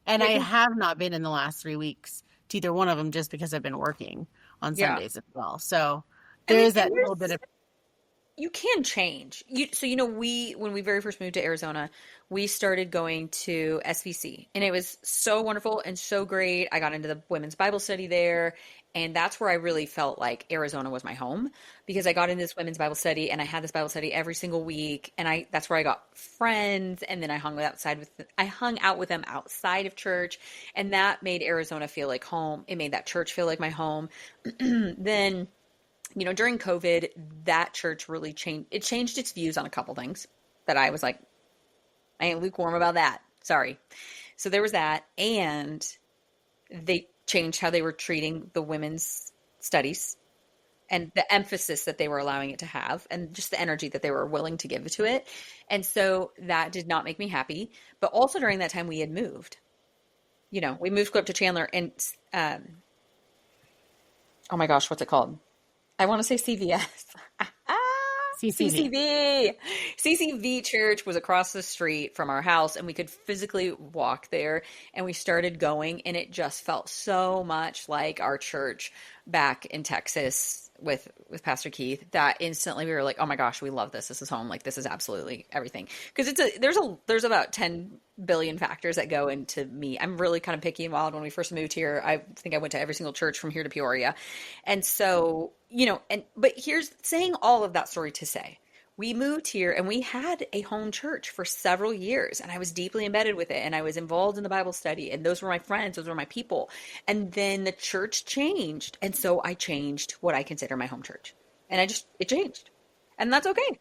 And I have not been in the last 3 weeks to either one of them just because I've been working on Sundays as well. So there is that little bit of... You can change. When we very first moved to Arizona, we started going to SVC and it was so wonderful and so great. I got into the women's Bible study there. And that's where I really felt like Arizona was my home because I got into this women's Bible study and I had this Bible study every single week. And that's where I got friends. And then I hung out with them outside of church. And that made Arizona feel like home. It made that church feel like my home. Then, during COVID, that church really changed. It changed its views on a couple things that I was like, I ain't lukewarm about that. Sorry. So there was that. And they changed how they were treating the women's studies and the emphasis that they were allowing it to have and just the energy that they were willing to give to it. And so that did not make me happy. But also during that time we had moved. We moved up to Chandler and oh my gosh, what's it called? I want to say CVS. CCV. CCV Church was across the street from our house and we could physically walk there and we started going and it just felt so much like our church back in Texas with Pastor Keith that instantly we were like, oh my gosh, we love this. This is home. Like this is absolutely everything. Because there's about 10 billion factors that go into me. I'm really kind of picky and wild. When we first moved here, I think I went to every single church from here to Peoria. And so, but here's saying all of that story to say, we moved here and we had a home church for several years and I was deeply embedded with it and I was involved in the Bible study and those were my friends, those were my people. And then the church changed. And so I changed what I consider my home church and it changed and that's okay.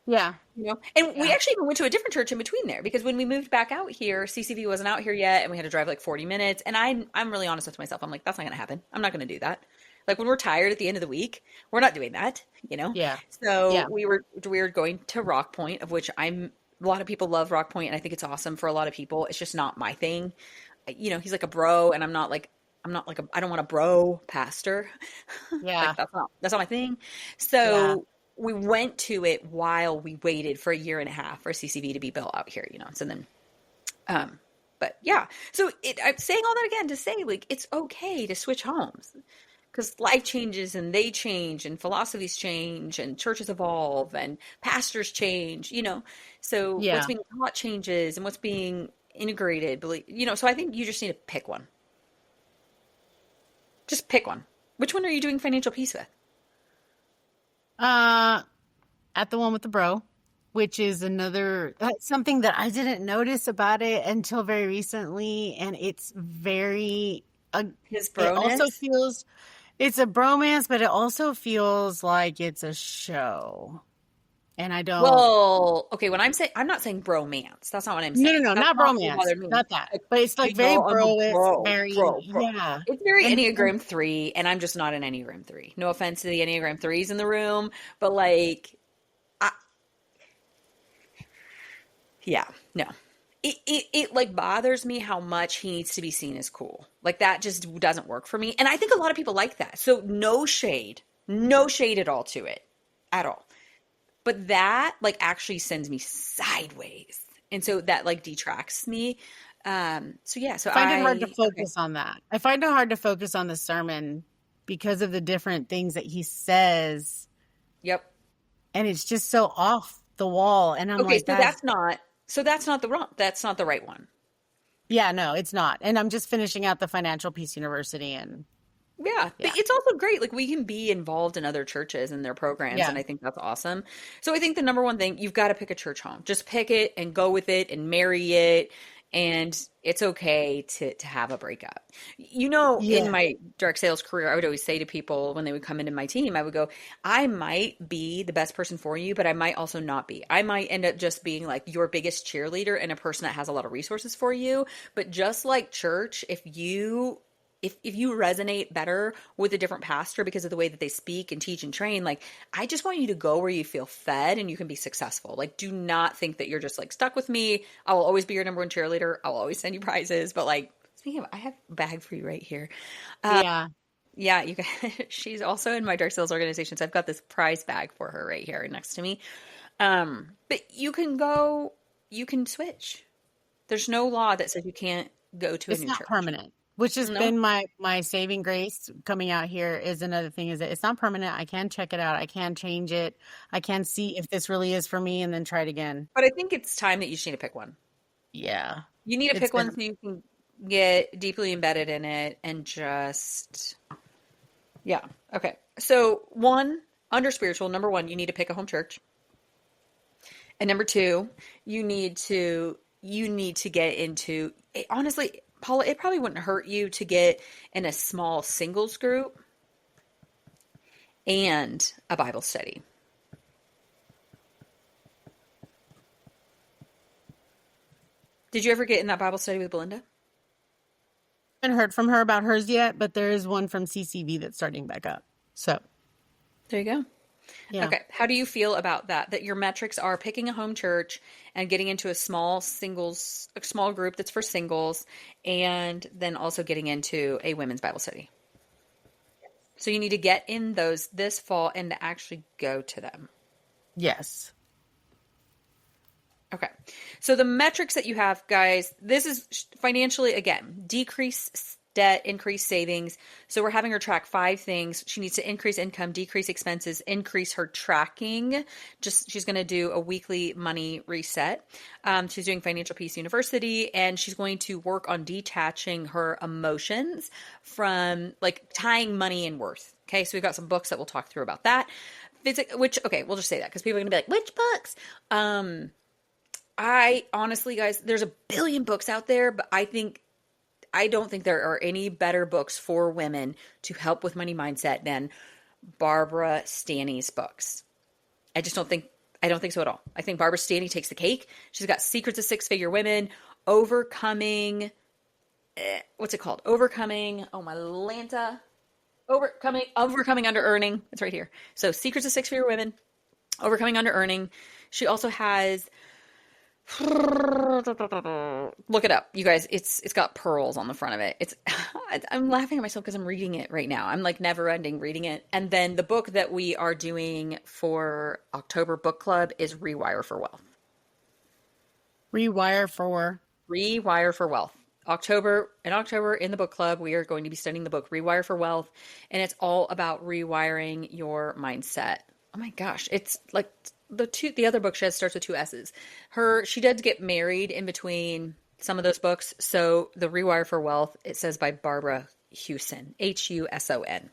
Yeah. And we actually even went to a different church in between there because when we moved back out here, CCV wasn't out here yet and we had to drive like 40 minutes. And I'm really honest with myself. I'm like, that's not going to happen. I'm not going to do that. Like when we're tired at the end of the week, we're not doing that, Yeah. So we were going to Rock Point, of which a lot of people love Rock Point, and I think it's awesome for a lot of people. It's just not my thing. He's like a bro, and I don't want a bro pastor. Yeah. Like that's not my thing. So we went to it while we waited for a year and a half for CCV to be built out here, So then, but yeah. So I'm saying all that again to say, like, it's okay to switch homes. Because life changes and they change and philosophies change and churches evolve and pastors change, So what's being taught changes and what's being integrated, so I think you just need to pick one. Just pick one. Which one are you doing financial peace with? At the one with the bro, which is another something that I didn't notice about it until very recently, and it's very His it also broness? feels it's a bromance, but it also feels like it's a show. And I don't Well, okay, when I'm saying, I'm not saying bromance. That's not what I'm no, no, saying. no, That's not not what bromance. bothered me. Not that. Like, But it's like hey, very y'all, I'm a bro, it's bro, very bro, bro. yeah. It's very And Enneagram 3, and I'm just not an Enneagram 3. No offense to the Enneagram 3s in the room, but like, I, yeah, no. It like bothers me how much he needs to be seen as cool. Like that just doesn't work for me. And I think a lot of people like that. So no shade at all to it at all. But that like actually sends me sideways. And so that like detracts me. So yeah, so I find it hard to okay. focus on that. I find it hard to focus on the sermon because of the different things that he says, Yep. and it's just so off the wall. And I'm Okay, like, that's not the right one. yeah, no, it's not. And I'm just finishing out the Financial Peace University, and Yeah, but yeah, it's also great. Like we can be involved in other churches and their programs, yeah, and I think that's awesome. So I think the number one thing, you've got to pick a church home. Just pick it and go with it and marry it, and it's okay to have a breakup. You know, in yeah, my direct sales career, I would always say to people when they would come into my team, I would go, I might be the best person for you, but I might also not be. I might end up just being like your biggest cheerleader and a person that has a lot of resources for you. But just like church, if you resonate better with a different pastor because of the way that they speak and teach and train, like I just want you to go where you feel fed and you can be successful. Like do not think that you're just like stuck with me. I will always be your number one cheerleader. I'll always send you prizes. But like speaking of, I have a bag for you right here. yeah. Yeah, you guys, she's also in my direct sales organization. So I've got this prize bag for her right here next to me. But you can switch. There's no law that says you can't go to a It's new not church. permanent, which has No. been my saving grace coming out here. Is another thing is that it's not permanent. I can check it out. I can change it. I can see if this really is for me, and then try it again. But I think it's time that you just need to pick one. Yeah, You need to it's pick one been so you can get deeply embedded in it and just, yeah. Okay. So, one, under spiritual, number one, you need to pick a home church. And number two, you need to get into, honestly, Paula, it probably wouldn't hurt you to get in a small singles group and a Bible study. Did you ever get in that Bible study with Belinda? haven't heard from her about hers yet, but there is one from CCV that's starting back up. So There you go. yeah, Okay. How do you feel about that? That your metrics are picking a home church and getting into a small group that's for singles, and then also getting into a women's Bible study. So you need to get in those this fall and to actually go to them. yes, Okay. So the metrics that you have, guys, this is financially, again, decrease debt, increase savings. So we're having her track 5 things. She needs to increase income, decrease expenses, increase her tracking. She's going to do a weekly money reset. She's doing Financial Peace University, and she's going to work on detaching her emotions from like tying money and worth. Okay. So we've got some books that we'll talk through about that. Okay, we'll just say that because people are going to be like, which books? I honestly, guys, there's a billion books out there, but I don't think there are any better books for women to help with money mindset than Barbara Stanny's books. I don't think so at all. I think Barbara Stanny takes the cake. She's got Secrets of Six-Figure Women, Overcoming, what's it called? Overcoming, oh my Lanta, Overcoming Under Earning. It's right here. So Secrets of Six-Figure Women, Overcoming Under Earning. She also has look it up, you guys. It's got pearls on the front of it. I'm laughing at myself because I'm reading it right now. I'm like never ending reading it. And then the book that we are doing for October book club is Rewire for Wealth. Rewire for Wealth. In October in the book club, we are going to be studying the book Rewire for Wealth, and it's all about rewiring your mindset. Oh my gosh, it's like the other book she has starts with 2 S's. She did get married in between some of those books. So the Rewire for Wealth, it says by Barbara Huson, Huson.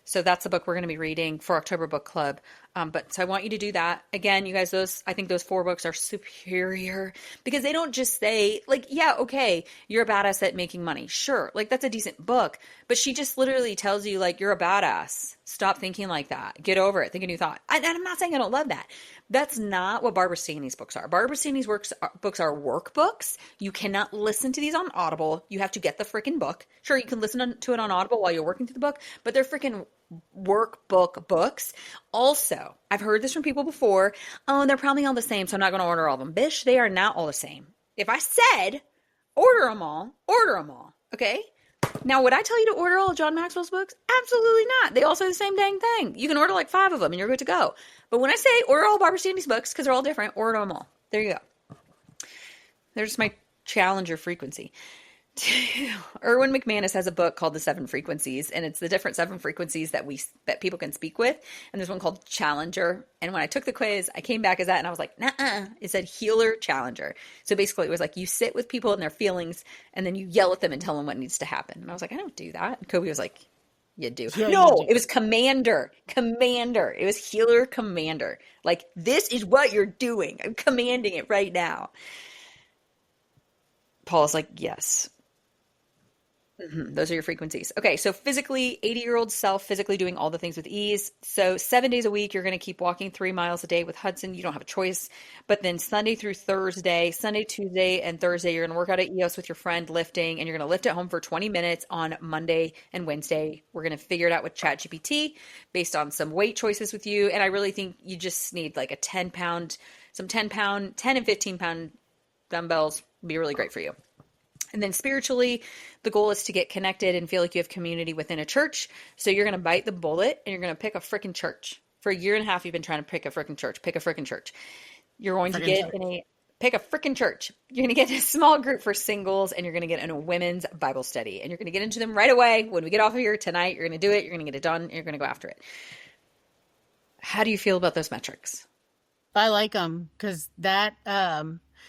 So that's the book we're going to be reading for October Book Club. But so I want you to do that. Again, you guys, I think those 4 books are superior because they don't just say like, yeah, okay, you're a badass at making money. Sure. Like that's a decent book, but she just literally tells you like, you're a badass. Stop thinking like that. Get over it. Think a new thought. And I'm not saying I don't love that. That's not what Barbara Staney's books are. Barbara Staney's books are workbooks. You cannot listen to these on Audible. You have to get the freaking book. Sure, you can listen to it on Audible while you're working through the book, but they're freaking workbook books. Also, I've heard this from people before. Oh, they're probably all the same, so I'm not going to order all of them. Bish, they are not all the same. If I said order them all, okay? Now, would I tell you to order all of John Maxwell's books? Absolutely not. They all say the same dang thing. You can order like 5 of them and you're good to go. But when I say order all Barbara Staney's books, because they're all different, order them all. There you go. There's my challenger frequency. Erwin McManus has a book called The 7 Frequencies, and it's the different 7 frequencies that people can speak with. And there's one called Challenger. And when I took the quiz, I came back as that, and I was like, nah, it said Healer Challenger. So basically, it was like you sit with people and their feelings, and then you yell at them and tell them what needs to happen. And I was like, I don't do that. And Kobe was like, you do. Yeah, no, you do. It was Commander. It was Healer Commander. Like, this is what you're doing. I'm commanding it right now. Paul's like, yes. Those are your frequencies. Okay, so physically, 80-year-old self, physically doing all the things with ease. So 7 days a week, you're going to keep walking 3 miles a day with Hudson. You don't have a choice. But then Sunday through Thursday, Sunday, Tuesday, and Thursday, you're going to work out at EOS with your friend lifting, and you're going to lift at home for 20 minutes on Monday and Wednesday. We're going to figure it out with ChatGPT based on some weight choices with you. And I really think you just need like a 10 and 15-pound dumbbells would be really great for you. And then spiritually, the goal is to get connected and feel like you have community within a church. So you're going to bite the bullet and you're going to pick a freaking church. For a year and a half, you've been trying to pick a freaking church. Pick a freaking church. You're going to pick a freaking church. You're going to get a small group for singles, and you're going to get in a women's Bible study. And you're going to get into them right away. When we get off of here tonight, you're going to do it. You're going to get it done. And you're going to go after it. How do you feel about those metrics? I like them because that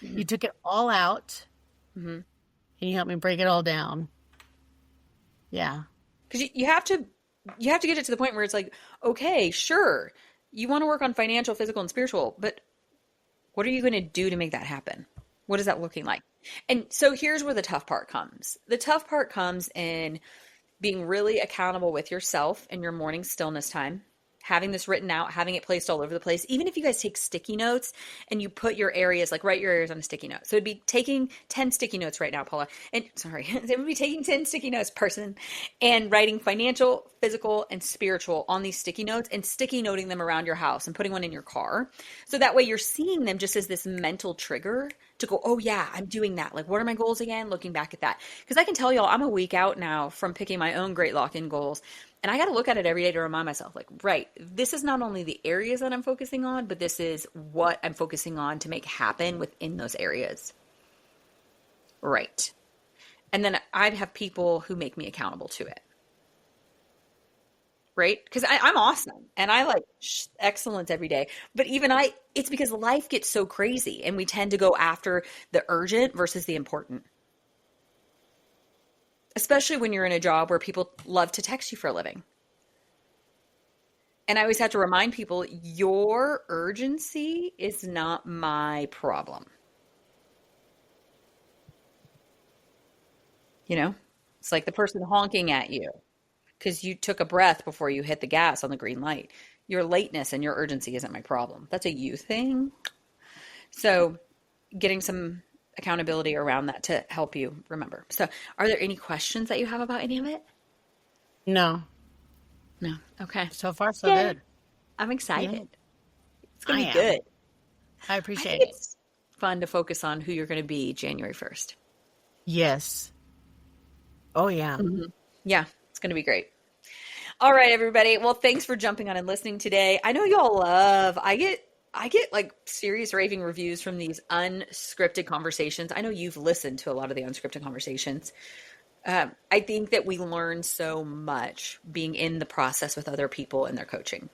you took it all out. Mm-hmm. And you help me break it all down. Yeah. Because you have to get it to the point where it's like, okay, sure, you want to work on financial, physical, and spiritual, but what are you going to do to make that happen? What is that looking like? And so here's where the tough part comes. The tough part comes in being really accountable with yourself in your morning stillness time. Having this written out, having it placed all over the place. Even if you guys take sticky notes and you put your areas, like write your areas on a sticky note. So it'd be taking 10 sticky notes right now, Paula. And sorry, it would be taking 10 sticky notes, person, and writing financial, physical, and spiritual on these sticky notes and sticky noting them around your house and putting one in your car. So that way you're seeing them just as this mental trigger to go, oh yeah, I'm doing that. Like, what are my goals again? Looking back at that. Because I can tell y'all, I'm a week out now from picking my own great lock-in goals. And I got to look at it every day to remind myself, like, right, this is not only the areas that I'm focusing on, but this is what I'm focusing on to make happen within those areas. Right. And then I'd have people who make me accountable to it. Right? Because I'm awesome and I like excellence every day. But even it's because life gets so crazy and we tend to go after the urgent versus the important. Especially when you're in a job where people love to text you for a living. And I always have to remind people, your urgency is not my problem. You know, it's like the person honking at you because you took a breath before you hit the gas on the green light. Your lateness and your urgency isn't my problem. That's a you thing. So getting some accountability around that to help you remember. So are there any questions that you have about any of it? No. Okay. So far, so good. I'm excited. Yeah. It's going to be good. I appreciate it. It's fun to focus on who you're going to be January 1st. Yes. Oh, yeah. Mm-hmm. Yeah. It's going to be great. All right, everybody. Well, thanks for jumping on and listening today. I know y'all I get like serious raving reviews from these unscripted conversations. I know you've listened to a lot of the unscripted conversations. I think that we learn so much being in the process with other people and their coaching.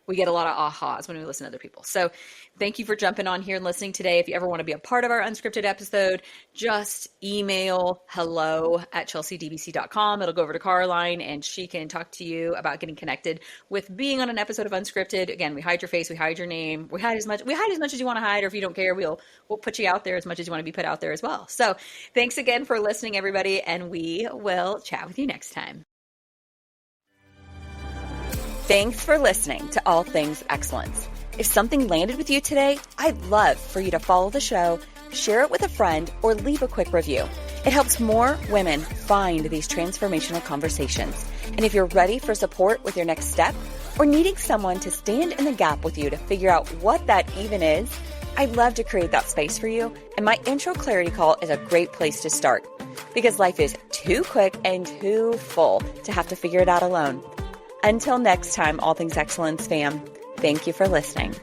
we get a lot of ahas when we listen to other people. So thank you for jumping on here and listening today. If you ever want to be a part of our unscripted episode, just email hello@chelseydbc.com. It'll go over to Caroline and she can talk to you about getting connected with being on an episode of Unscripted. Again, we hide your face, we hide your name, we hide as much as you want to hide, or if you don't care, we'll put you out there as much as you want to be put out there as well. So thanks again for listening, everybody, and we will chat with you next time. Thanks for listening to All Things Excellence. If something landed with you today, I'd love for you to follow the show, share it with a friend, or leave a quick review. It helps more women find these transformational conversations. And if you're ready for support with your next step, or needing someone to stand in the gap with you to figure out what that even is, I'd love to create that space for you. And my intro clarity call is a great place to start, because life is too quick and too full to have to figure it out alone. Until next time, All Things Excellence fam, thank you for listening.